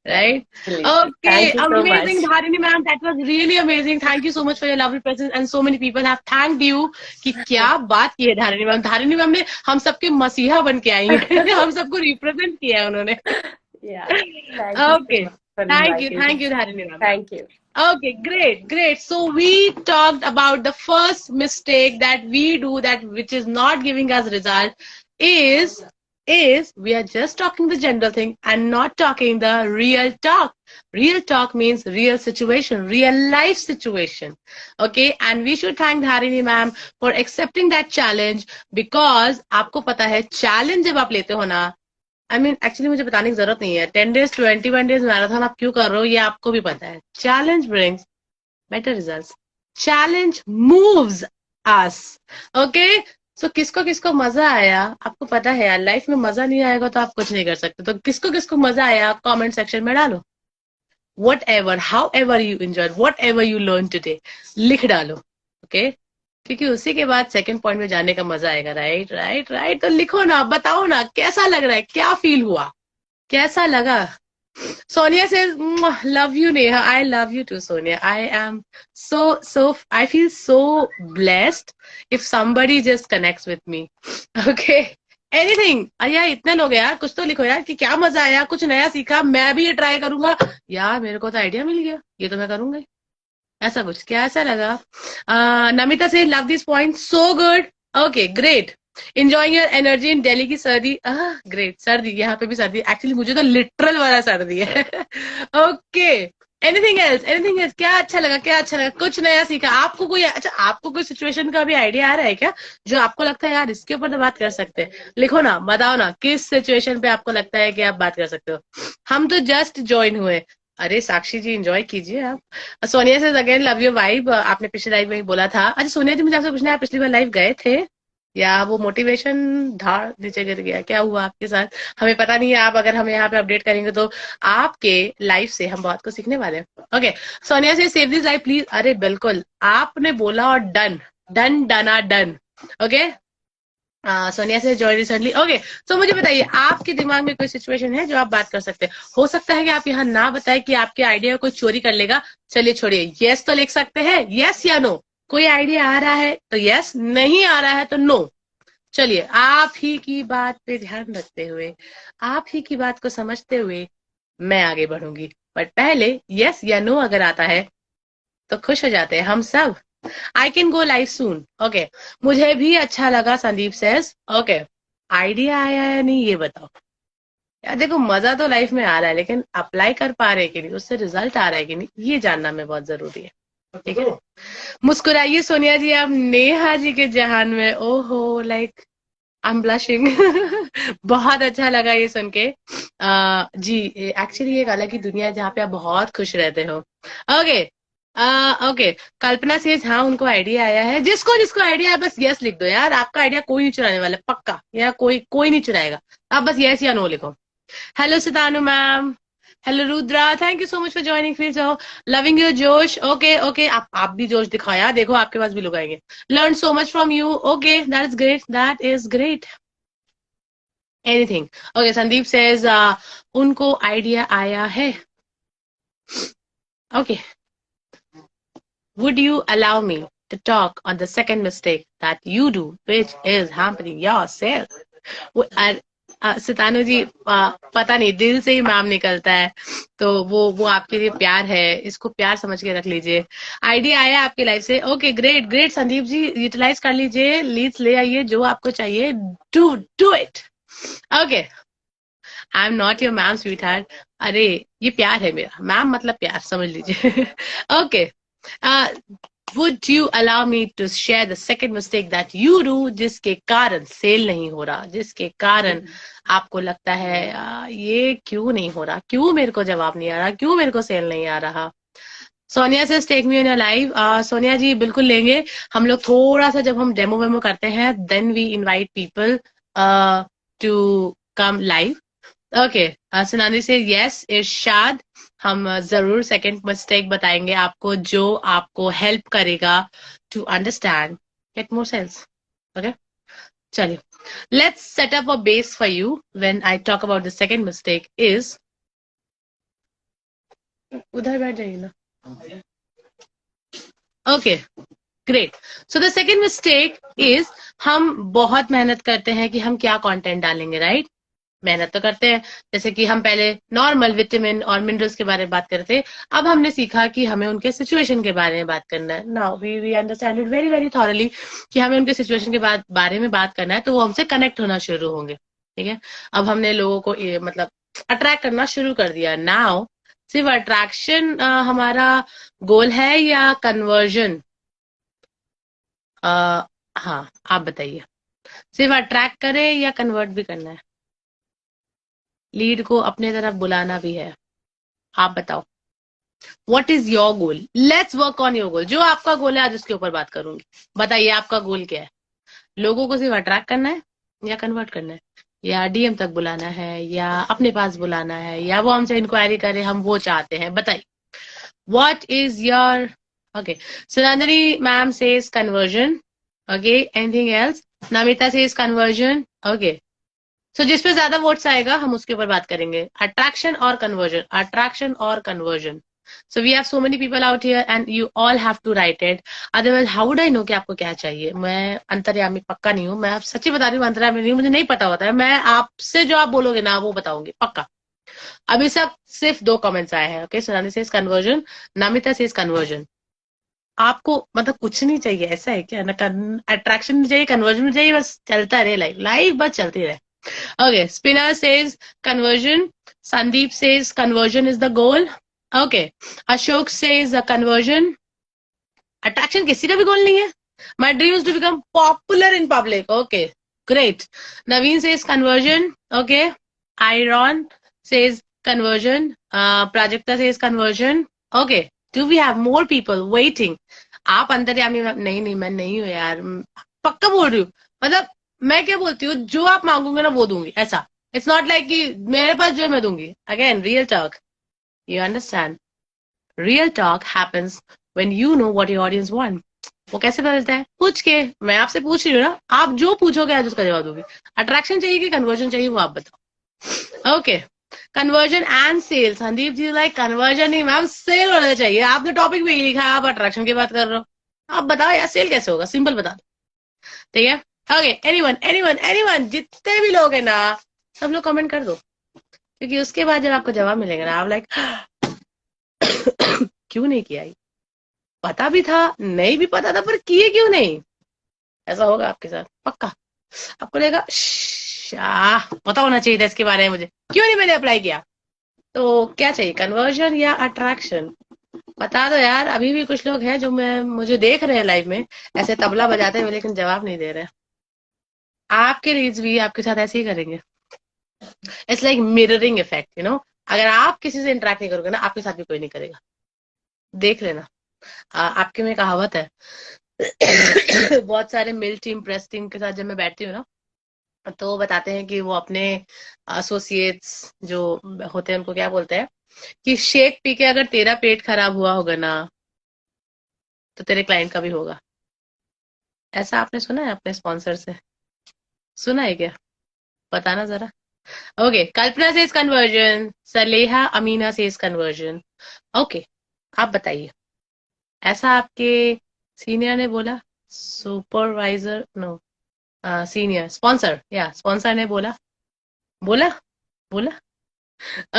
Right? Absolutely. Okay, Thank you so amazing, much. Dharini ma'am. That was really amazing. Thank you so much for your lovely presence, and so many people have thanked you. कि क्या बात की है धारिणी मैम. धारिणी मैम ने हम सबके मसीहा बन के आई हैं. हम सबको रिप्रेजेंट किया है उन्होंने. Yeah. Thank you Okay, so much for thank you, inviting. Dharini ma'am. Thank you. Okay, great. So we talked about the first mistake that we do, that which is not giving us result, is we are just talking the general thing and not talking the real talk. Real talk means real situation, real life situation. Okay, and we should thank Dharini ma'am for accepting that challenge, because आपको पता है challenge जब आप लेते हो ना, actually मुझे बताने की जरूरत नहीं है. 10 days 21 days मैराथन आप क्यों कर रहे हो ये आपको भी पता है. Challenge brings better results. Challenge moves us. Okay, so किसको किसको मजा आया, आपको पता है यार लाइफ में मजा नहीं आएगा तो आप कुछ नहीं कर सकते, तो किसको किसको मजा आया कमेंट सेक्शन में डालो। What ever, how ever you enjoy, what ever you learn today, लिख डालो। ओके, क्योंकि उसी के बाद सेकंड पॉइंट में जाने का मजा आएगा। राइट राइट राइट, तो लिखो ना, बताओ ना कैसा लग रहा है, क्या फील हुआ, कैसा लगा। Sonia says, love you, Neha. I love you too, Sonia. I am I feel so blessed if somebody just connects with me. Okay. Anything. यार इतने लोग हैं यार, कुछ तो लिखो यार कि क्या मजा आया, कुछ नया सीखा, मैं भी ये ट्राई करूंगा यार, मेरे को तो आइडिया मिल गया, ये तो मैं करूंगा ही। ऐसा कुछ, क्या ऐसा लगा। नमिता से love this point, so good. Okay great, enjoying your energy in Delhi की सर्दी। ग्रेट, सर्दी, यहाँ पे भी सर्दी, एक्चुअली मुझे तो लिटरल वाला सर्दी है। Okay, anything else, anything else, क्या अच्छा लगा, क्या अच्छा लगा, कुछ नया सीखा आपको कोई, अच्छा आपको कोई सिचुएशन का भी आइडिया आ रहा है क्या, जो आपको लगता है यार इसके ऊपर तो बात कर सकते हैं। लिखो ना, बताओ ना किस सिचुएशन पे आपको लगता है कि आप बात कर सकते हो। हम तो जस्ट ज्वाइन हुए। अरे साक्षी जी एंजॉय कीजिए आप। सोनिया से अगेन लव यू वाइब, आपने पिछली लाइव में ही बोला था। अच्छा सोनिया जी, मुझे आपसे पूछना है, आप पिछली बार लाइव गए थे या वो मोटिवेशन धार नीचे गिर गया, क्या हुआ आपके साथ, हमें पता नहीं है। आप अगर हमें यहाँ पे अपडेट करेंगे तो आपके लाइफ से हम बहुत कुछ सीखने वाले हैं। ओके, सोनिया से सेव दिस लाइफ प्लीज। अरे बिल्कुल, आपने बोला और डन डन डना डन। ओके, सोनिया से जॉय रिसेंटली। ओके, तो मुझे बताइए आपके दिमाग में कोई सिचुएशन है जो आप बात कर सकते हैं। हो सकता है कि आप यहाँ ना बताए कि आपके आइडिया कोई चोरी कर लेगा, चलिए छोड़िए, यस तो लिख सकते हैं, यस या नो। कोई आइडिया आ रहा है तो यस, नहीं आ रहा है तो नो। चलिए, आप ही की बात पे ध्यान रखते हुए, आप ही की बात को समझते हुए मैं आगे बढ़ूंगी, बट पहले यस या नो अगर आता है तो खुश हो जाते हैं हम सब। I can go live soon. Okay, मुझे भी अच्छा लगा, संदीप सेज। ओके, आइडिया आया या नहीं ये बताओ यार। देखो मजा तो लाइफ में आ रहा है, लेकिन अप्लाई कर पा रहे हैं कि नहीं, उससे रिजल्ट आ रहा है कि नहीं, ये जानना में बहुत जरूरी है। ठीक है, मुस्कुराइए सोनिया जी, आप नेहा जी के जहान में। ओहो, लाइक आई एम ब्लशिंग। बहुत अच्छा लगा ये सुन के। जी, एक्चुअली ये एक अलग ही दुनिया है जहाँ पे आप बहुत खुश रहते हो। ओके, ओके, कल्पना से हाँ उनको आइडिया आया है। जिसको जिसको आइडिया है बस यस लिख दो यार, आपका आइडिया कोई नहीं चुराने वाला, पक्का, या कोई कोई नहीं चुराएगा। आप बस यस या नो लिखो। Hello Sitanu ma'am, hello Rudra, thank you so much for joining. फिर जाओ, लविंग योर जोश। ओके ओके, आप भी जोश दिखाया, देखो आपके पास भी लोग आएंगे। Learn so much from you. Okay, that is great, that is great. Anything. Okay, Sandeep says उनको आइडिया आया है। Okay, would you allow me to talk on the second mistake that you do, which is hampering yourself? सितानु जी, पता नहीं, दिल से ही ma'am निकलता है, तो वो आपके लिए प्यार है, इसको प्यार समझ के रख लीजिए। आइडिया आया आपके लाइफ से। Okay great great, Sandeep ji utilise कर लीजिए, लीड्स ले आइए जो आपको चाहिए, do it. Okay, I am not your ma'am sweet heart. अरे ये प्यार है मेरा, मैम मतलब प्यार, समझ लीजिए। Okay, would you allow me to share the second mistake that you do, जिसके कारण सेल नहीं हो रहा, जिसके कारण आपको लगता है ये क्यों नहीं हो रहा, क्यों मेरे को जवाब नहीं आ रहा, क्यों मेरे को सेल नहीं आ रहा। सोनिया से take me in your live. Sonia ji बिल्कुल लेंगे हम लोग, थोड़ा सा जब हम डेमो वेमो करते हैं then we invite people to come live. Okay, सुनानी से यस इरशाद, हम जरूर सेकंड मिस्टेक बताएंगे आपको जो आपको हेल्प करेगा to understand, get more sense. Okay, चलिए, let's set up a base for you when I talk about the second mistake is. उधर बैठ जाइए ना। Okay great, so the second mistake is, हम बहुत मेहनत करते हैं कि हम क्या कंटेंट डालेंगे, राइट? मेहनत तो करते हैं, जैसे कि हम पहले नॉर्मल विटामिन और मिनरल्स के बारे में बात करते थे, अब हमने सीखा कि हमें उनके सिचुएशन के बारे में बात करना है। Now we understand it very very thoroughly कि हमें उनके सिचुएशन के बारे में बात करना है, तो वो हमसे कनेक्ट होना शुरू होंगे। ठीक है, अब हमने लोगों को मतलब अट्रैक्ट करना शुरू कर दिया। नाउ सिर्फ अट्रैक्शन हमारा गोल है या कन्वर्जन? हाँ आप बताइए, सिर्फ अट्रैक्ट करें या कन्वर्ट भी करना है, लीड को अपने तरफ बुलाना भी है, आप बताओ। What is your goal? Let's work on your goal. जो आपका गोल है आज उसके ऊपर बात करूंगी, बताइए आपका गोल क्या है। लोगों को सिर्फ अट्रैक्ट करना है या कन्वर्ट करना है, या डीएम तक बुलाना है, या अपने पास बुलाना है, या वो हमसे इंक्वायरी करे, हम वो चाहते हैं, बताइए what is your. Okay, Sunandani ma'am says conversion. Okay, anything else? Namita says conversion. Okay, so जिस पे ज्यादा वोट्स आएगा हम उसके ऊपर बात करेंगे, अट्रैक्शन और कन्वर्जन, अट्रैक्शन और conversion. So we have so many people out here and you all have to write it. Otherwise, how would I know कि आपको क्या चाहिए? मैं अंतर्यामी पक्का नहीं हूँ, मैं आप सच्ची बता रही हूँ, अंतर्यामी नहीं हूँ, मुझे नहीं पता होता है। मैं आपसे जो आप बोलोगे ना वो बताऊंगी पक्का। अभी सब सिर्फ 2 कमेंट्स आए हैं। ओके, सुनानी से कन्वर्जन, नामिता से कन्वर्जन। आपको मतलब कुछ नहीं चाहिए, ऐसा है क्या? ना अट्रैक्शन नहीं चाहिए, कन्वर्जन नहीं चाहिए, बस चलता रहे लाइफ, लाइफ बस चलती रहे। Okay, Spinner says conversion. Sandeep says conversion is the goal. Okay, Ashok says conversion. Attraction किसी का भी goal नहीं है. My dream is to become popular in public. Okay, great. Naveen says conversion. Okay, Iron says conversion. Prajakta says conversion. Okay, do we have more people waiting? आप अंतर्यामी नहीं, मैं नहीं हूँ यार, पक्का बोल रही हूँ। मतलब मैं क्या बोलती हूँ, जो आप मांगोगे ना वो दूंगी, ऐसा। इट्स नॉट लाइक कि मेरे पास जो है मैं दूंगी। Again, real talk, you understand, real talk happens when you know what your audience want. वो कैसे बदलता है? पूछ के। मैं आपसे पूछ रही हूँ ना, आप जो पूछोगे आज उसका जवाब दूंगी। अट्रैक्शन चाहिए कि कन्वर्जन चाहिए, वो आप बताओ। Okay, conversion and sale. Sandeep ji like conversion नहीं मैम, सेल होना चाहिए। आपने टॉपिक भी लिखा है, आप अट्रैक्शन की बात कर रहे हो। आप बताओ यार, सेल कैसे होगा? सिंपल बता दो, ठीक है? ओके, एनीवन जितने भी लोग हैं ना, सब लोग कमेंट कर दो, क्योंकि उसके बाद जब आपको जवाब मिलेगा ना, आप लाइक क्यों नहीं किया ये? पता भी था, नहीं भी पता था, पर किए क्यों नहीं? ऐसा होगा आपके साथ पक्का। आपको लगेगा पता होना चाहिए था इसके बारे में मुझे, क्यों नहीं मैंने अप्लाई किया? तो क्या चाहिए, कन्वर्जन या अट्रैक्शन? बता दो यार। अभी भी कुछ लोग हैं जो मुझे देख रहे हैं लाइव में, ऐसे तबला बजाते हुए, लेकिन जवाब नहीं दे रहे। आपके रीड्स भी आपके साथ ऐसे ही करेंगे। It's like mirroring effect, you know. अगर आप किसी से इंटरेक्ट नहीं करोगे ना, आपके साथ भी कोई नहीं करेगा, देख लेना। आपके में कहावत है बहुत सारे मिल टीम प्रेस टीम के साथ जब मैं बैठती हूँ ना, तो बताते हैं कि वो अपने एसोसिएट्स जो होते हैं उनको क्या बोलते हैं, कि शेक पी के अगर तेरा पेट खराब हुआ होगा ना, तो तेरे क्लाइंट का भी होगा। ऐसा आपने सुना है अपने स्पॉन्सर से? सुना है क्या? बताना जरा। ओके, कल्पना से कन्वर्जन, सलेहा अमीना से कन्वर्जन। ओके, आप बताइए, ऐसा आपके सीनियर ने बोला? सुपरवाइजर नो, सीनियर स्पॉन्सर, या स्पॉन्सर ने बोला? बोला बोला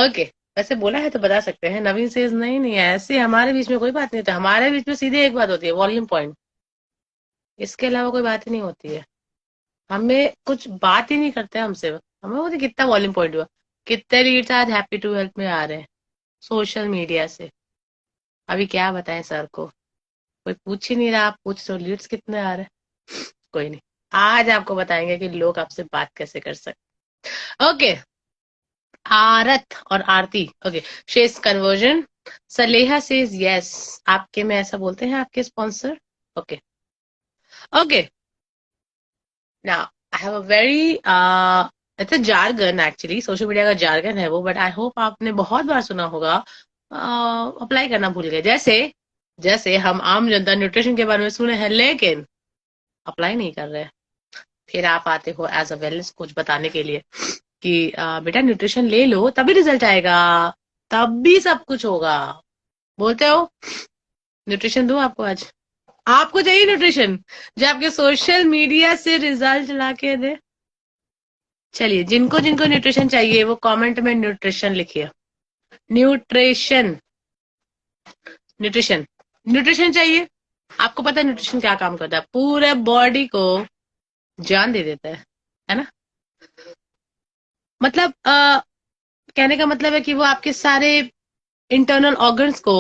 ओके, वैसे बोला है तो बता सकते हैं। नवीन से नहीं नहीं, ऐसे हमारे बीच में कोई बात नहीं होती, हमारे बीच में सीधे एक बात होती है, वॉल्यूम पॉइंट। इसके अलावा कोई बात ही नहीं होती है। हमें कुछ बात ही नहीं करते हमसे, हमें बोलते कितना वॉल्यूम पॉइंट हुआ, कितने लीड्स आज हैप्पी टू हेल्प में आ रहे हैं सोशल मीडिया से। अभी क्या बताएं सर को, कोई पूछ ही नहीं रहा, आप पूछ तो लीड्स कितने आ रहे हैं। कोई नहीं, आज आपको बताएंगे कि लोग आपसे बात कैसे कर सकते। ओके, आरत और आरती। ओके, शेष कन्वर्जन। Saleha says yes. आपके में ऐसा बोलते हैं आपके sponsor? Okay okay, now I have a very it's a jargon, actually social media का जार्गन है वो, बट आई होप आपने बहुत बार सुना होगा। अप्लाई करना भूल गए, जैसे जैसे हम आम जनता न्यूट्रिशन के बारे में सुने हैं, लेकिन अप्लाई नहीं कर रहे। फिर आप आते हो एज अ वेलनेस कोच बताने के लिए कि बेटा न्यूट्रिशन ले लो, तभी रिजल्ट आएगा, तभी सब कुछ होगा। बोलते हो न्यूट्रिशन दूं आपको आज? आपको चाहिए न्यूट्रिशन जो आपके सोशल मीडिया से रिजल्ट ला के दे? चलिए, जिनको जिनको न्यूट्रिशन चाहिए वो कमेंट में न्यूट्रिशन लिखिए। न्यूट्रिशन, न्यूट्रिशन, न्यूट्रिशन चाहिए। आपको पता है न्यूट्रिशन क्या काम करता है? पूरे बॉडी को जान दे देता है ना? मतलब कहने का मतलब है कि वो आपके सारे इंटरनल ऑर्गन्स को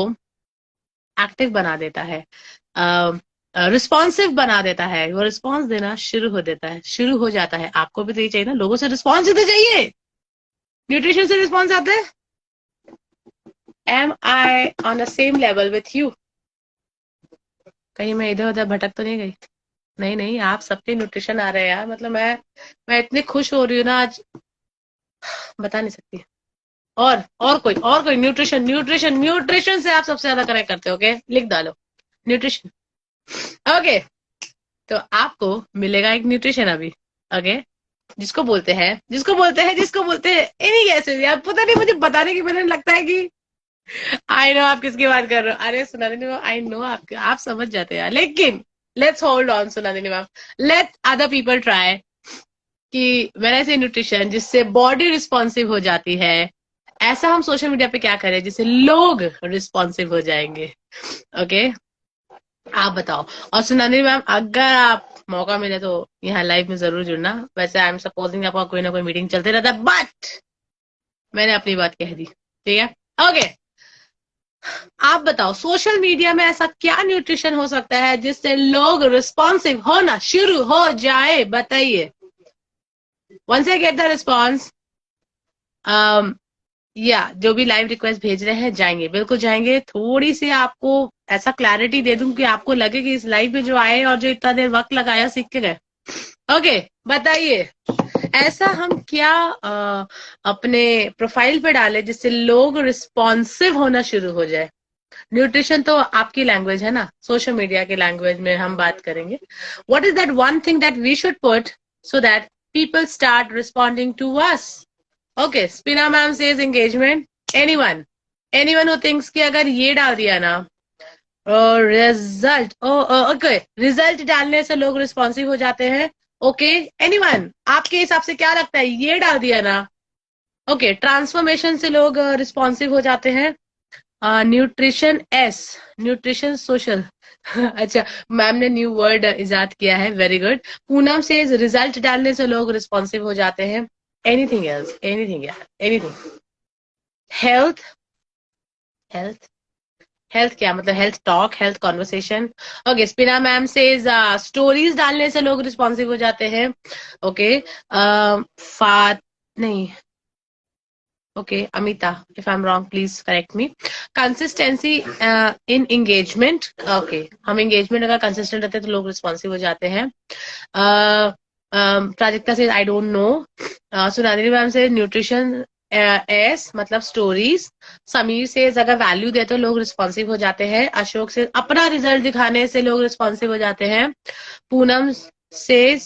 एक्टिव बना देता है, रिस्पॉन्सिव बना देता है, वो रिस्पॉन्स देना शुरू हो देता है, शुरू हो जाता है। आपको भी तो ये चाहिए ना, लोगों से रिस्पॉन्स देते चाहिए। न्यूट्रिशन से रिस्पॉन्स आता है। Am I on the same level with you? कहीं मैं इधर उधर भटक तो नहीं गई नहीं नहीं, आप सबके न्यूट्रिशन आ रहे हैं यार, मतलब मैं इतनी खुश हो रही हूँ ना आज, बता नहीं सकती। और कोई न्यूट्रिशन न्यूट्रिशन न्यूट्रिशन से आप सबसे ज्यादा कनेक्ट करते हो, ओके, लिख डालो न्यूट्रिशन। ओके, तो आपको मिलेगा एक न्यूट्रिशन अभी, ओके, जिसको बोलते हैं इन्हीं कैसे यार, पता नहीं, मुझे बताने की मैंने लगता है कि आई नो आप किसकी बात कर रहे हो। अरे सुना देनी मैम, आई नो आप समझ जाते हैं यार, लेकिन लेट्स होल्ड ऑन सुना देनी ma'am, let other people try कि व्हेन आई से न्यूट्रिशन जिससे बॉडी रिस्पॉन्सिव हो जाती है, ऐसा हम सोशल मीडिया पे क्या करें जिससे लोग रिस्पॉन्सिव हो जाएंगे, ओके, आप बताओ। और सुनानी मैम, अगर आप मौका मिले तो यहाँ लाइव में जरूर जुड़ना, वैसे आई एम सपोजिंग आपका कोई ना कोई मीटिंग चलते रहता है, बट मैंने अपनी बात कह दी, ठीक है, ओके। आप बताओ सोशल मीडिया में ऐसा क्या न्यूट्रिशन हो सकता है जिससे लोग रिस्पॉन्सिव होना शुरू हो जाए, बताइए। Once I get the response, या जो भी लाइव रिक्वेस्ट भेज रहे हैं जाएंगे, बिल्कुल जाएंगे, थोड़ी सी आपको ऐसा क्लैरिटी दे दूं कि आपको लगे कि इस लाइव में जो आए और जो इतना देर वक्त लगाया सीख के गए, ओके, बताइए ऐसा हम क्या अपने प्रोफाइल पे डालें जिससे लोग रिस्पॉन्सिव होना शुरू हो जाए। न्यूट्रिशन तो आपकी लैंग्वेज है ना, सोशल मीडिया की लैंग्वेज में हम बात करेंगे। What is that one thing that we should put so that people start responding to us. Okay, Spina ma'am says engagement. Anyone anyone who thinks कि अगर ये डाल दिया ना रिजल्ट, ओके, रिजल्ट डालने से लोग रिस्पॉन्सिव हो जाते हैं, ओके, एनीवन आपके हिसाब से क्या लगता है, ये डाल दिया ना, ओके, ट्रांसफॉर्मेशन से लोग रिस्पॉन्सिव हो जाते हैं, न्यूट्रिशन एस, न्यूट्रिशन सोशल अच्छा, मैम ने न्यू वर्ड इजाद किया है, वेरी गुड। पूनम से रिजल्ट डालने से लोग रिस्पॉन्सिव हो जाते हैं, एनीथिंग एल्स, एनीथिंग यार, एनीथिंग, हेल्थ, हेल्थ, हेल्थ क्या मतलब, health talk, health conversation, okay, Spina ma'am says stories डालने से लोग रिस्पॉन्सिव हो जाते हैं, ओके, फात नहीं, okay, Amita, if I'm wrong please correct me. Consistency in engagement, okay, हम engagement अगर consistent रहते हैं तो लोग responsive हो जाते हैं। प्राजक्ता से I don't know, सुनानी मैम से nutrition एस मतलब स्टोरीज, समीर से अगर वैल्यू दे तो लोग रिस्पॉन्सिव हो जाते हैं, अशोक से अपना रिजल्ट दिखाने से लोग रिस्पॉन्सिव हो जाते हैं, पूनम सेज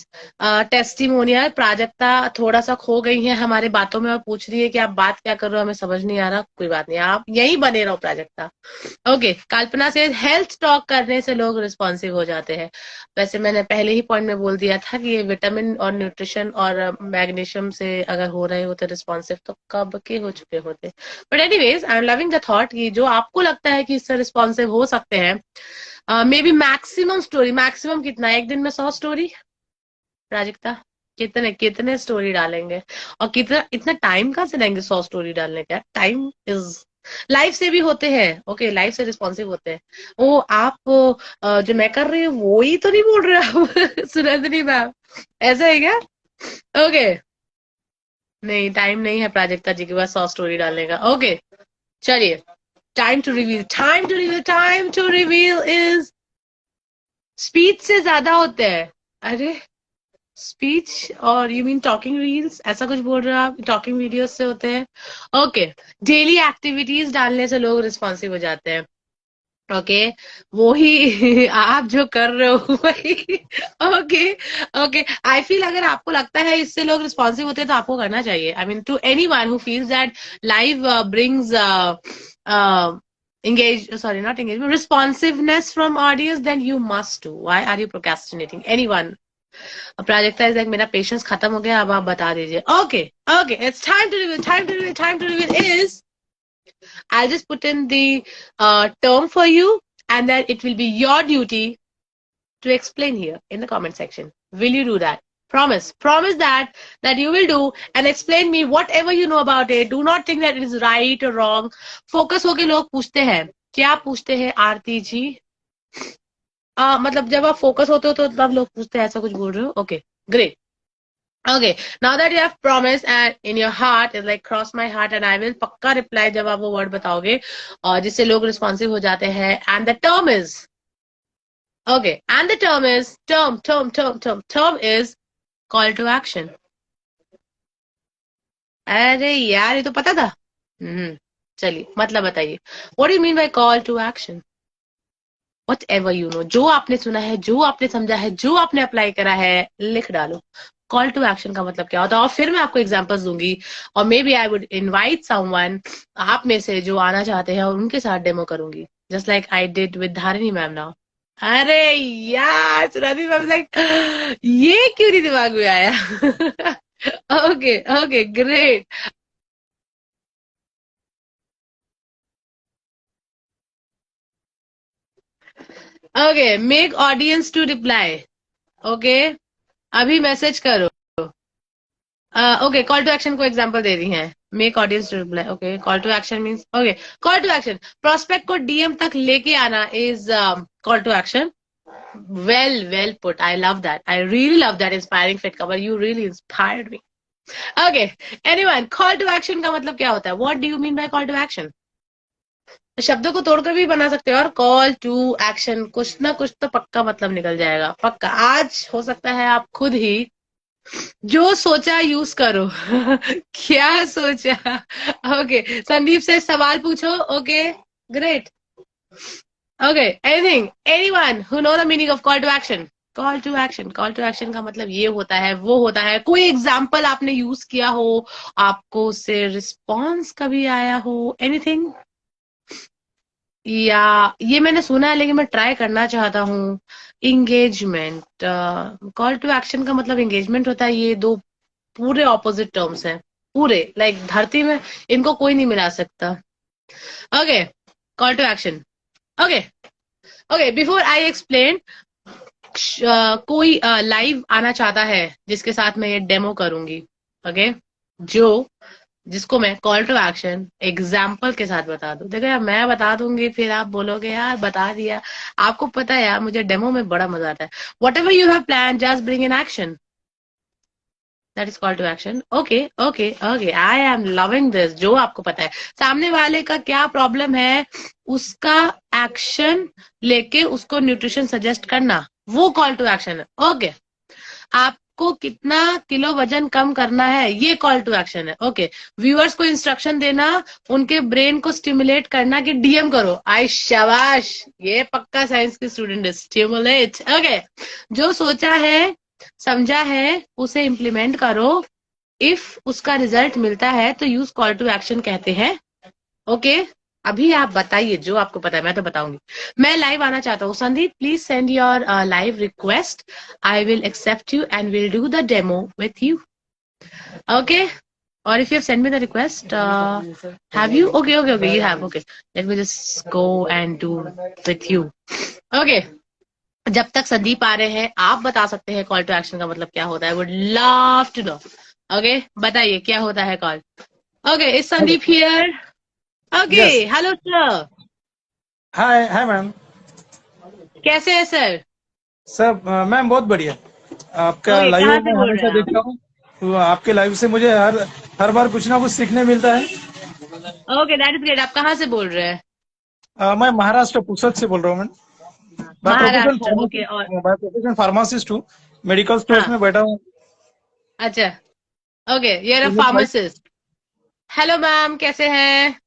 टेस्टिमोनियल, प्राजक्ता थोड़ा सा खो गई है हमारे बातों में और पूछ रही है कि आप बात क्या कर रहे हो, हमें समझ नहीं आ रहा, कोई बात नहीं, आप यही बने रहो प्राजक्ता, ओके। कल्पना से हेल्थ टॉक करने से लोग रिस्पॉन्सिव हो जाते हैं, वैसे मैंने पहले ही पॉइंट में बोल दिया था कि ये विटामिन और न्यूट्रिशन और मैग्नीशियम से अगर हो रहे होते रिस्पॉन्सिव तो कब के हो चुके होते, but anyways I am loving the thought कि जो आपको लगता है कि इससे रिस्पॉन्सिव हो सकते हैं, may be maximum story, maximum कितना, एक दिन में 100 स्टोरी, प्राजक्ता कितने कितने स्टोरी डालेंगे, और कितना इतना टाइम कहाँ से लेंगे 100 स्टोरी डालने का, टाइम इज, लाइफ से भी होते हैं, ओके, लाइफ से रिस्पॉन्सिव होते हैं, वो आप जो मैं कर रही हूँ वो ही तो नहीं बोल रहे आप सुनंदनी मैम, ऐसा है क्या, ओके, नहीं टाइम नहीं है प्राजक्ता जी के पास 100 स्टोरी डालने का, ओके, चलिए, time to reveal, time to reveal, time to reveal इज स्पीच से ज्यादा होते हैं, अरे स्पीच, और यू मीन टॉकिंग रील्स, ऐसा कुछ बोल रहे हो आप, टॉकिंग वीडियोस से होते हैं, ओके, डेली एक्टिविटीज डालने से लोग रिस्पॉन्सिव हो जाते हैं, ओके, वो ही आप जो कर रहे हो वही, ओके, ओके, आई फील अगर आपको लगता है इससे लोग रिस्पॉन्सिव होते हैं तो आपको करना चाहिए, I mean to any one who feels that live brings engage, sorry, not engagement, responsiveness from audience, then you must do, why are you procrastinating, anyone, Prajakta is like मेरा पेशेंस खत्म हो गया, अब आप बता दीजिए, okay, okay, it's time to reveal, time to reveal, time to reveal is, I'll just put in the term for you and then it will be your duty to explain here in the comment section. Will you do that? Promise that you will do and explain me whatever you know about it. Do not think that it is right or wrong. Focus होके लोग पूछते हैं, क्या पूछते हैं आरती जी, मतलब जब आप फोकस होते हो तो तब लोग पूछते हैं, ऐसा कुछ बोल रहे हो, okay, great, okay, now that you have promised and in your heart is like cross my heart and I will पक्का reply जब आप वो word बताओगे और जिससे लोग responsive हो जाते हैं, and the term is Okay, and the term is term is call to action. अरे यार, ये तो पता था। चलिए, मतलब बताइए, what do you mean by call to action? Whatever you know, जो आपने सुना है, जो आपने समझा है, जो आपने अप्लाई करा है, लिख डालो। कॉल टू एक्शन का मतलब क्या होता है, और फिर मैं आपको एग्जांपल्स दूंगी, और may be I would invite someone, आप में से जो आना चाहते हैं, और उनके साथ डेमो करूंगी, just like I did with Dharini ma'am now. अरे यार, सुरानी मैम, लाइक ये क्यों नहीं दिमाग में आया? Okay okay, great. Okay, make audience to reply. Okay, अभी मैसेज करो। ओके, कॉल टू एक्शन को एग्जांपल दे रही हैं, make audience to reply. Okay, call to action means, okay, call to action, prospect को डीएम तक लेके आना is call to action. well put, I love that, I really love that inspiring fit cover, you really inspired me. Okay, anyone, call to action का मतलब क्या होता है? What do you mean by call to action? शब्दों को तोड़कर भी बना सकते हो, और कॉल टू एक्शन कुछ ना कुछ तो पक्का मतलब निकल जाएगा, पक्का। आज हो सकता है आप खुद ही जो सोचा यूज करो। क्या सोचा? ओके, संदीप से सवाल पूछो। Okay, great. Okay, anything, anyone who know the meaning of call to action? Call to action, call to action का मतलब ये होता है, वो होता है, कोई एग्जाम्पल आपने यूज किया हो, आपको उससे रिस्पॉन्स कभी आया हो, एनीथिंग, या ये मैंने सुना है लेकिन मैं ट्राई करना चाहता हूँ। इंगेजमेंट, कॉल टू एक्शन का मतलब एंगेजमेंट होता है। ये दो पूरे ऑपोजिट टर्म्स हैं, पूरे, लाइक धरती में इनको कोई नहीं मिला सकता। Okay, call to action. Okay okay, before I explain, कोई लाइव आना चाहता है जिसके साथ मैं ये डेमो करूंगी, ओके, जो जिसको मैं कॉल टू एक्शन एग्जाम्पल के साथ बता दूं। देखो यार, मैं बता दूंगी, फिर आप बोलोगे यार बता दिया। आपको पता है यार, मुझे डेमो में बड़ा मजा आता है। Whatever you have plan, just bring in action, that is call to action. Okay okay okay, I am loving this. जो आपको पता है सामने वाले का क्या प्रॉब्लम है, उसका एक्शन लेके उसको न्यूट्रिशन सजेस्ट करना, वो कॉल टू एक्शन है। ओके, आपको कितना किलो वजन कम करना है, ये कॉल टू एक्शन है। ओके, व्यूअर्स को इंस्ट्रक्शन देना, उनके ब्रेन को स्टिमुलेट करना कि डीएम करो। आई शाबाश, ये पक्का साइंस की स्टूडेंट है, स्टिमुलेट। ओके, जो सोचा है, समझा है, उसे इम्प्लीमेंट करो। इफ उसका रिजल्ट मिलता है तो यूज कॉल टू एक्शन कहते हैं। ओके, अभी आप बताइए जो आपको पता है, मैं तो बताऊंगी। मैं लाइव आना चाहता हूँ, Sandeep please send your live request, I will accept you and will do the demo with you. Okay, or if you have sent me the request, have you? Okay, okay, okay, you have. Okay, let me just go and do with you. Okay, जब तक संदीप आ रहे हैं, आप बता सकते हैं call to action का मतलब क्या होता है। Would love to know. Okay, बताइए क्या होता है call. Okay, is Sandeep here? Okay, Yes. Hello sir, Hi, ma'am. कैसे हैं सर? सब मैम बहुत बढ़िया। आपका ओके, लाइव कहाँ से मैं बोल रहे हमेशा हैं आप? देखता हूँ, तो आपके लाइव से मुझे हर बार कुछ ना कुछ सीखने मिलता है। Okay, that is great. आप कहाँ से बोल रहे हैं? मैं महाराष्ट्र पुसद से बोल रहा हूँ मैम। महाराष्ट्र, ओके। और बाय प्रोफेशन फार्मासिस्ट हूँ, मेडिकल स्टोर्स हाँ, में बैठा हूँ। अच्छा, ओके, यू आर अ तो ये लाइव फार्मासिस्ट। हेलो मैम, कैसे हैं?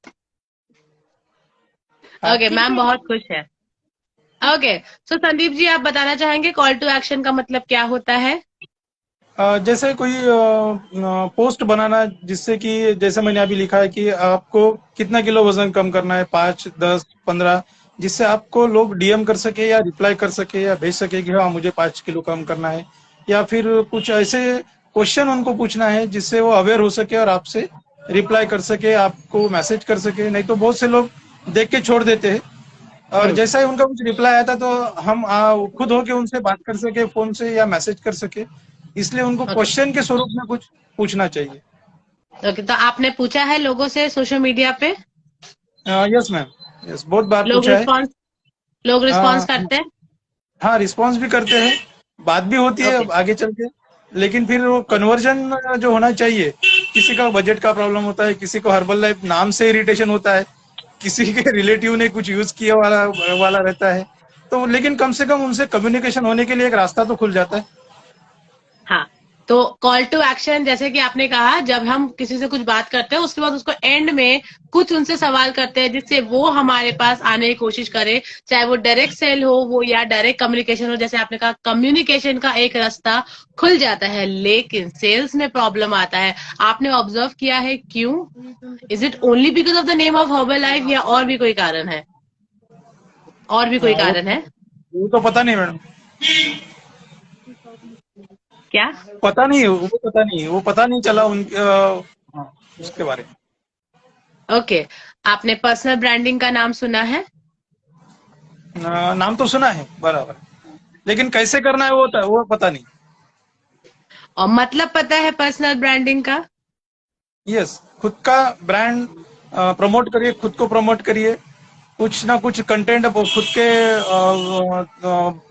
ओके, ठीक मैम है। बहुत खुश है। ओके, सो संदीप जी, आप बताना चाहेंगे कॉल टू एक्शन का मतलब क्या होता है? जैसे कोई पोस्ट बनाना, जिससे कि जैसे मैंने अभी लिखा है कि आपको कितना किलो वजन कम करना है, 5, 10, 15, जिससे आपको लोग डीएम कर सके या रिप्लाई कर सके या भेज सके कि हाँ मुझे 5 किलो कम करना है, या फिर कुछ ऐसे क्वेश्चन उनको पूछना है जिससे वो अवेयर हो सके और आपसे रिप्लाई कर सके, आपको मैसेज कर सके। नहीं तो बहुत से लोग देख के छोड़ देते हैं, और हम्म, जैसा ही उनका कुछ रिप्लाई आया था तो हम खुद होके उनसे बात कर सके फोन से या मैसेज कर सके, इसलिए उनको ओके क्वेश्चन के स्वरूप में कुछ पूछना चाहिए। ओके, तो आपने पूछा है लोगों से सोशल मीडिया पे? यस मैम, यस, बहुत बार लोग पूछा है। रिस्पॉन्स लोग रिस्पॉन्स अ, करते हैं? हाँ, रिस्पॉन्स भी करते हैं, बात भी होती है ओके आगे चल के, लेकिन फिर वो कन्वर्जन जो होना चाहिए, किसी का बजट का प्रॉब्लम होता है, किसी को हर्बल लाइफ नाम से इरिटेशन होता है, किसी के रिलेटिव ने कुछ यूज किया वाला वाला रहता है, तो लेकिन कम से कम उनसे कम्युनिकेशन होने के लिए एक रास्ता तो खुल जाता है। हाँ, तो कॉल टू एक्शन जैसे कि आपने कहा, जब हम किसी से कुछ बात करते हैं उसके बाद उसको एंड में कुछ उनसे सवाल करते हैं जिससे वो हमारे पास आने की कोशिश करे, चाहे वो डायरेक्ट सेल हो वो या डायरेक्ट कम्युनिकेशन हो। जैसे आपने कहा कम्युनिकेशन का एक रास्ता खुल जाता है, लेकिन सेल्स में प्रॉब्लम आता है। आपने ऑब्जर्व किया है क्यों? Is it only because of the name of herbal life या और भी कोई कारण है? और भी कोई वो कारण है वो तो पता नहीं मैडम, क्या? वो पता नहीं चला उनके हाँ, उसके बारे में। ओके, आपने पर्सनल ब्रांडिंग का नाम सुना है? नाम तो सुना है बराबर, लेकिन कैसे करना है वो पता नहीं। और मतलब पता है पर्सनल ब्रांडिंग का? यस, खुद का ब्रांड प्रमोट करिए, खुद को प्रमोट करिए, कुछ ना कुछ कंटेंट खुद के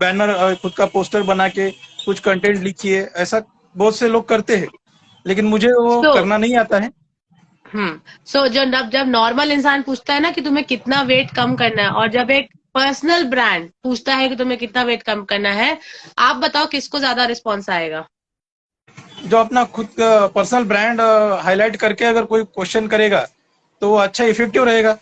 बैनर, खुद का पोस्टर बना के कुछ कंटेंट लिखिए। ऐसा बहुत से लोग करते हैं, लेकिन मुझे वो सो करना नहीं आता है। सो जब जब नॉर्मल इंसान पूछता है ना कि तुम्हें कितना वेट कम करना है, और जब एक पर्सनल ब्रांड पूछता है कि तुम्हें कितना वेट कम करना है, आप बताओ किसको ज्यादा रिस्पॉन्स आएगा? जो अपना खुद का पर्सनल ब्रांड हाईलाइट करके अगर कोई क्वेश्चन करेगा तो वो अच्छा इफेक्टिव रहेगा।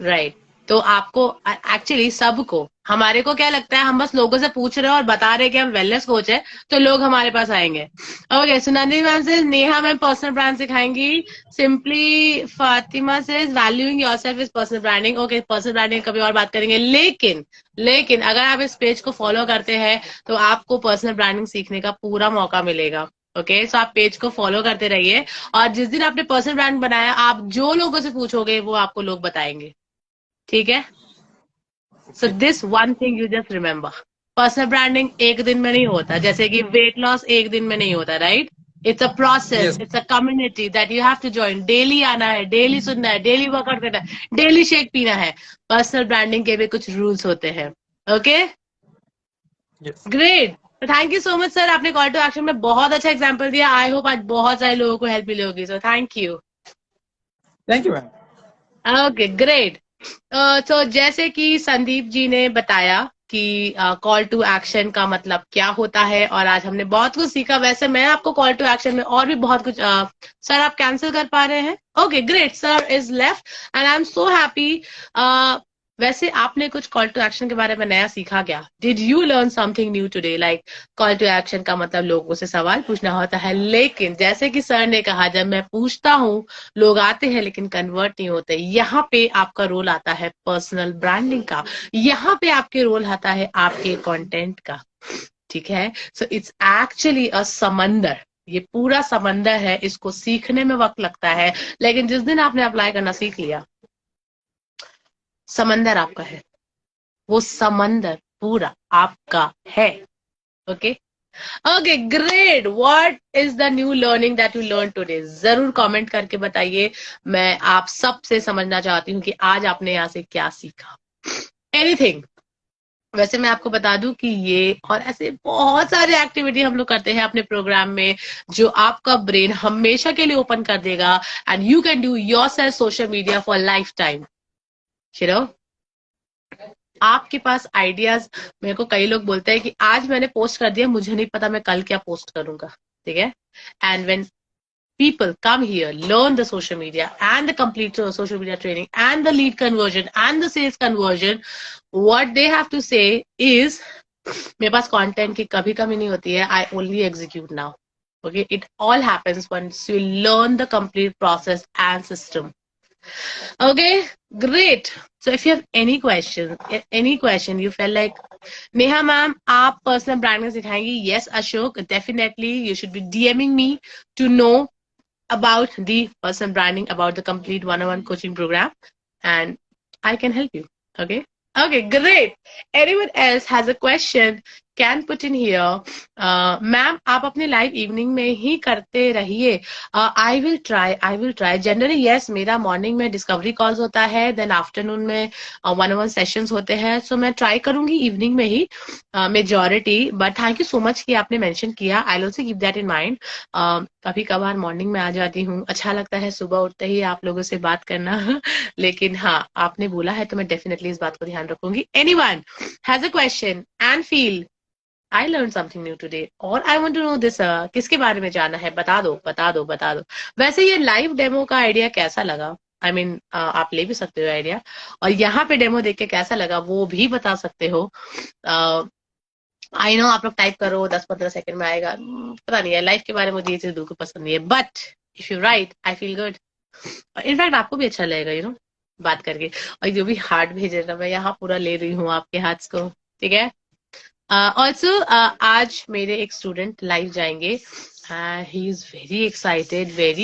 राइट। तो आपको एक्चुअली सबको, हमारे को क्या लगता है, हम बस लोगों से पूछ रहे हैं और बता रहे हैं कि हम वेलनेस कोच है तो लोग हमारे पास आएंगे। Okay, Sunandi ma'am says Neha ma'am personal brand सिखाएंगी। Simply Fatima says valuing yourself is personal branding. Okay, personal branding कभी और बात करेंगे, लेकिन अगर आप इस पेज को फॉलो करते हैं तो आपको पर्सनल ब्रांडिंग सीखने का पूरा मौका मिलेगा। ओके, सो आप पेज को फॉलो करते रहिए, और जिस दिन आपने पर्सनल ब्रांड बनाया, आप जो लोगों से पूछोगे वो आपको लोग बताएंगे। ठीक है? So this one thing you just remember, personal branding एक दिन में नहीं होता, जैसे कि वेट लॉस एक दिन में नहीं होता, right? It's a process, yes, it's a community that you have to join. Daily आना है, डेली सुनना है, डेली वर्कआउट करना है, डेली शेक पीना है। पर्सनल ब्रांडिंग के भी कुछ रूल्स होते हैं। Okay, yes. Great. Thank you so much sir, आपने कॉल टू एक्शन में बहुत अच्छा एग्जाम्पल दिया। आई होप आज बहुत सारे लोगों को हेल्प मिली होगी, so thank you. Thank you ma'am. Okay, great. तो जैसे कि संदीप जी ने बताया कि कॉल टू एक्शन का मतलब क्या होता है, और आज हमने बहुत कुछ सीखा। वैसे मैं आपको कॉल टू एक्शन में और भी बहुत कुछ सर आप कैंसिल कर पा रहे हैं? Okay, great, sir is left and I am so happy. वैसे आपने कुछ कॉल टू एक्शन के बारे में नया सीखा क्या? Did you learn something new today? Like call to action का मतलब लोगों से सवाल पूछना होता है, लेकिन जैसे कि सर ने कहा, जब मैं पूछता हूँ लोग आते हैं लेकिन कन्वर्ट नहीं होते। यहाँ पे आपका रोल आता है पर्सनल ब्रांडिंग का, यहाँ पे आपके रोल आता है आपके कंटेंट का। ठीक है? सो इट्स एक्चुअली अ समंदर, ये पूरा समंदर है। इसको सीखने में वक्त लगता है, लेकिन जिस दिन आपने अप्लाई करना सीख लिया, समंदर आपका है, वो समंदर पूरा आपका है। Okay, okay, great. What is the new learning that you learn today? जरूर कमेंट करके बताइए। मैं आप सबसे समझना चाहती हूँ कि आज आपने यहाँ से क्या सीखा। एनीथिंग। वैसे मैं आपको बता दूं कि ये और ऐसे बहुत सारे एक्टिविटी हम लोग करते हैं अपने प्रोग्राम में, जो आपका ब्रेन हमेशा के लिए ओपन कर देगा, and you can do yourself social media for life time. आपके पास आइडियाज, मेरे को कई लोग बोलते हैं कि आज मैंने पोस्ट कर दिया, मुझे नहीं पता मैं कल क्या पोस्ट करूंगा। ठीक है? And when people come here, learn the social media and the complete social media training and the lead conversion and the sales conversion, what they have to say is, मेरे पास कंटेंट की कभी कमी नहीं होती है, I only execute now. Okay, it all happens once you learn the complete process and system. Okay, great. So if you have any question you feel like, Neha ma'am, आप personal branding सिखाएंगी? Yes, Ashok, definitely you should be DMing me to know about the personal branding, about the complete one-on-one coaching program, and I can help you. Okay, great. Anyone else has a question, can put in here, ma'am आप अपने live evening में ही करते रहिए. I will try. Generally yes, मेरा morning में discovery calls होता है, then afternoon में 1-on-1 सेशंस होते हैं. सो मैं ट्राई करूंगी इवनिंग में ही majority. But thank you so much कि आपने मेंशन किया. I also keep that in mind. कभी कभार मॉर्निंग में आ जाती हूँ, अच्छा लगता है सुबह उठते ही आप लोगों से बात करना. लेकिन हाँ, आपने बोला है तो मैं डेफिनेटली इस बात को ध्यान रखूंगी. Anyone has a question and feel I learned something new today और I want to know this, किसके बारे में जानना है? बता दो बता दो बता दो. वैसे ये लाइव डेमो का आइडिया कैसा लगा? आई मीन आप ले भी सकते हो आइडिया, और यहाँ पे डेमो देख के कैसा लगा वो भी बता सकते हो. आई नो आप लोग टाइप करो 10-15 सेकंड में आएगा, पता नहीं है. लाइफ के बारे में मुझे ये चीज बिल्कुल पसंद नहीं है, but if you right I feel good. In fact आपको भी अच्छा लगेगा बात करके. और जो भी हार्ट भेज रहा मैं यहाँ पूरा ले रही हूँ आपके हाथ को, ठीक है. ऑल्सो आज मेरे एक स्टूडेंट लाइव जाएंगे. He is very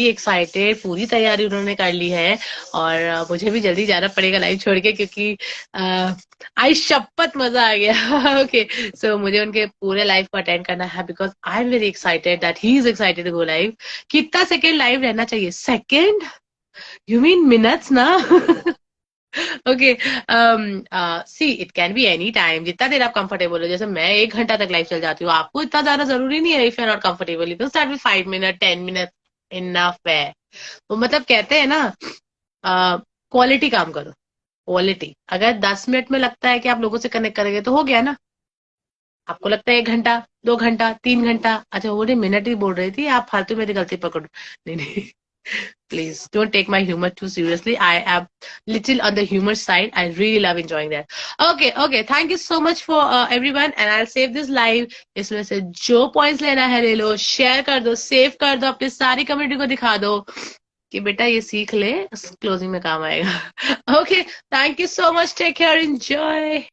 excited. पूरी तैयारी उन्होंने कर ली है और मुझे भी जल्दी जाना पड़ेगा लाइव छोड़ के, क्योंकि आई शपथ मजा आ गया. ओके सो मुझे उनके पूरे लाइव को अटेंड करना है, because I am very excited that he is excited to go live. कितना सेकेंड लाइव रहना चाहिए? सेकेंड? यू मीन मिनट्स ना? Okay see it can be any time, जितना देर आप कंफर्टेबल हो. जैसे मैं 1 घंटा तक लाइव चल जाती हूँ, आपको इतना ज्यादा जरूरी नहीं है. If you are not comfortable you can start with 5 minute 10 minute, enough है. तो मतलब कहते हैं ना, क्वालिटी काम करो. क्वालिटी अगर 10 मिनट में लगता है कि आप लोगों से कनेक्ट करेंगे तो हो गया ना. आपको लगता है 1 घंटा 2 घंटा 3 घंटा, अच्छा वो मिनट ही बोल रही थी, आप फालतू मेरी गलती पकड़ो. नहीं नहीं, please don't take my humor too seriously. I am little on the humor side. I really love enjoying that. Okay, thank you so much for everyone, and I'll save this live. इसमें से जो points लेना है ले लो, share कर दो, save कर दो, अपनी सारी कम्युनिटी को दिखा दो कि बेटा ये सीख ले, क्लोजिंग में काम आएगा. Okay, thank you so much. Take care, enjoy.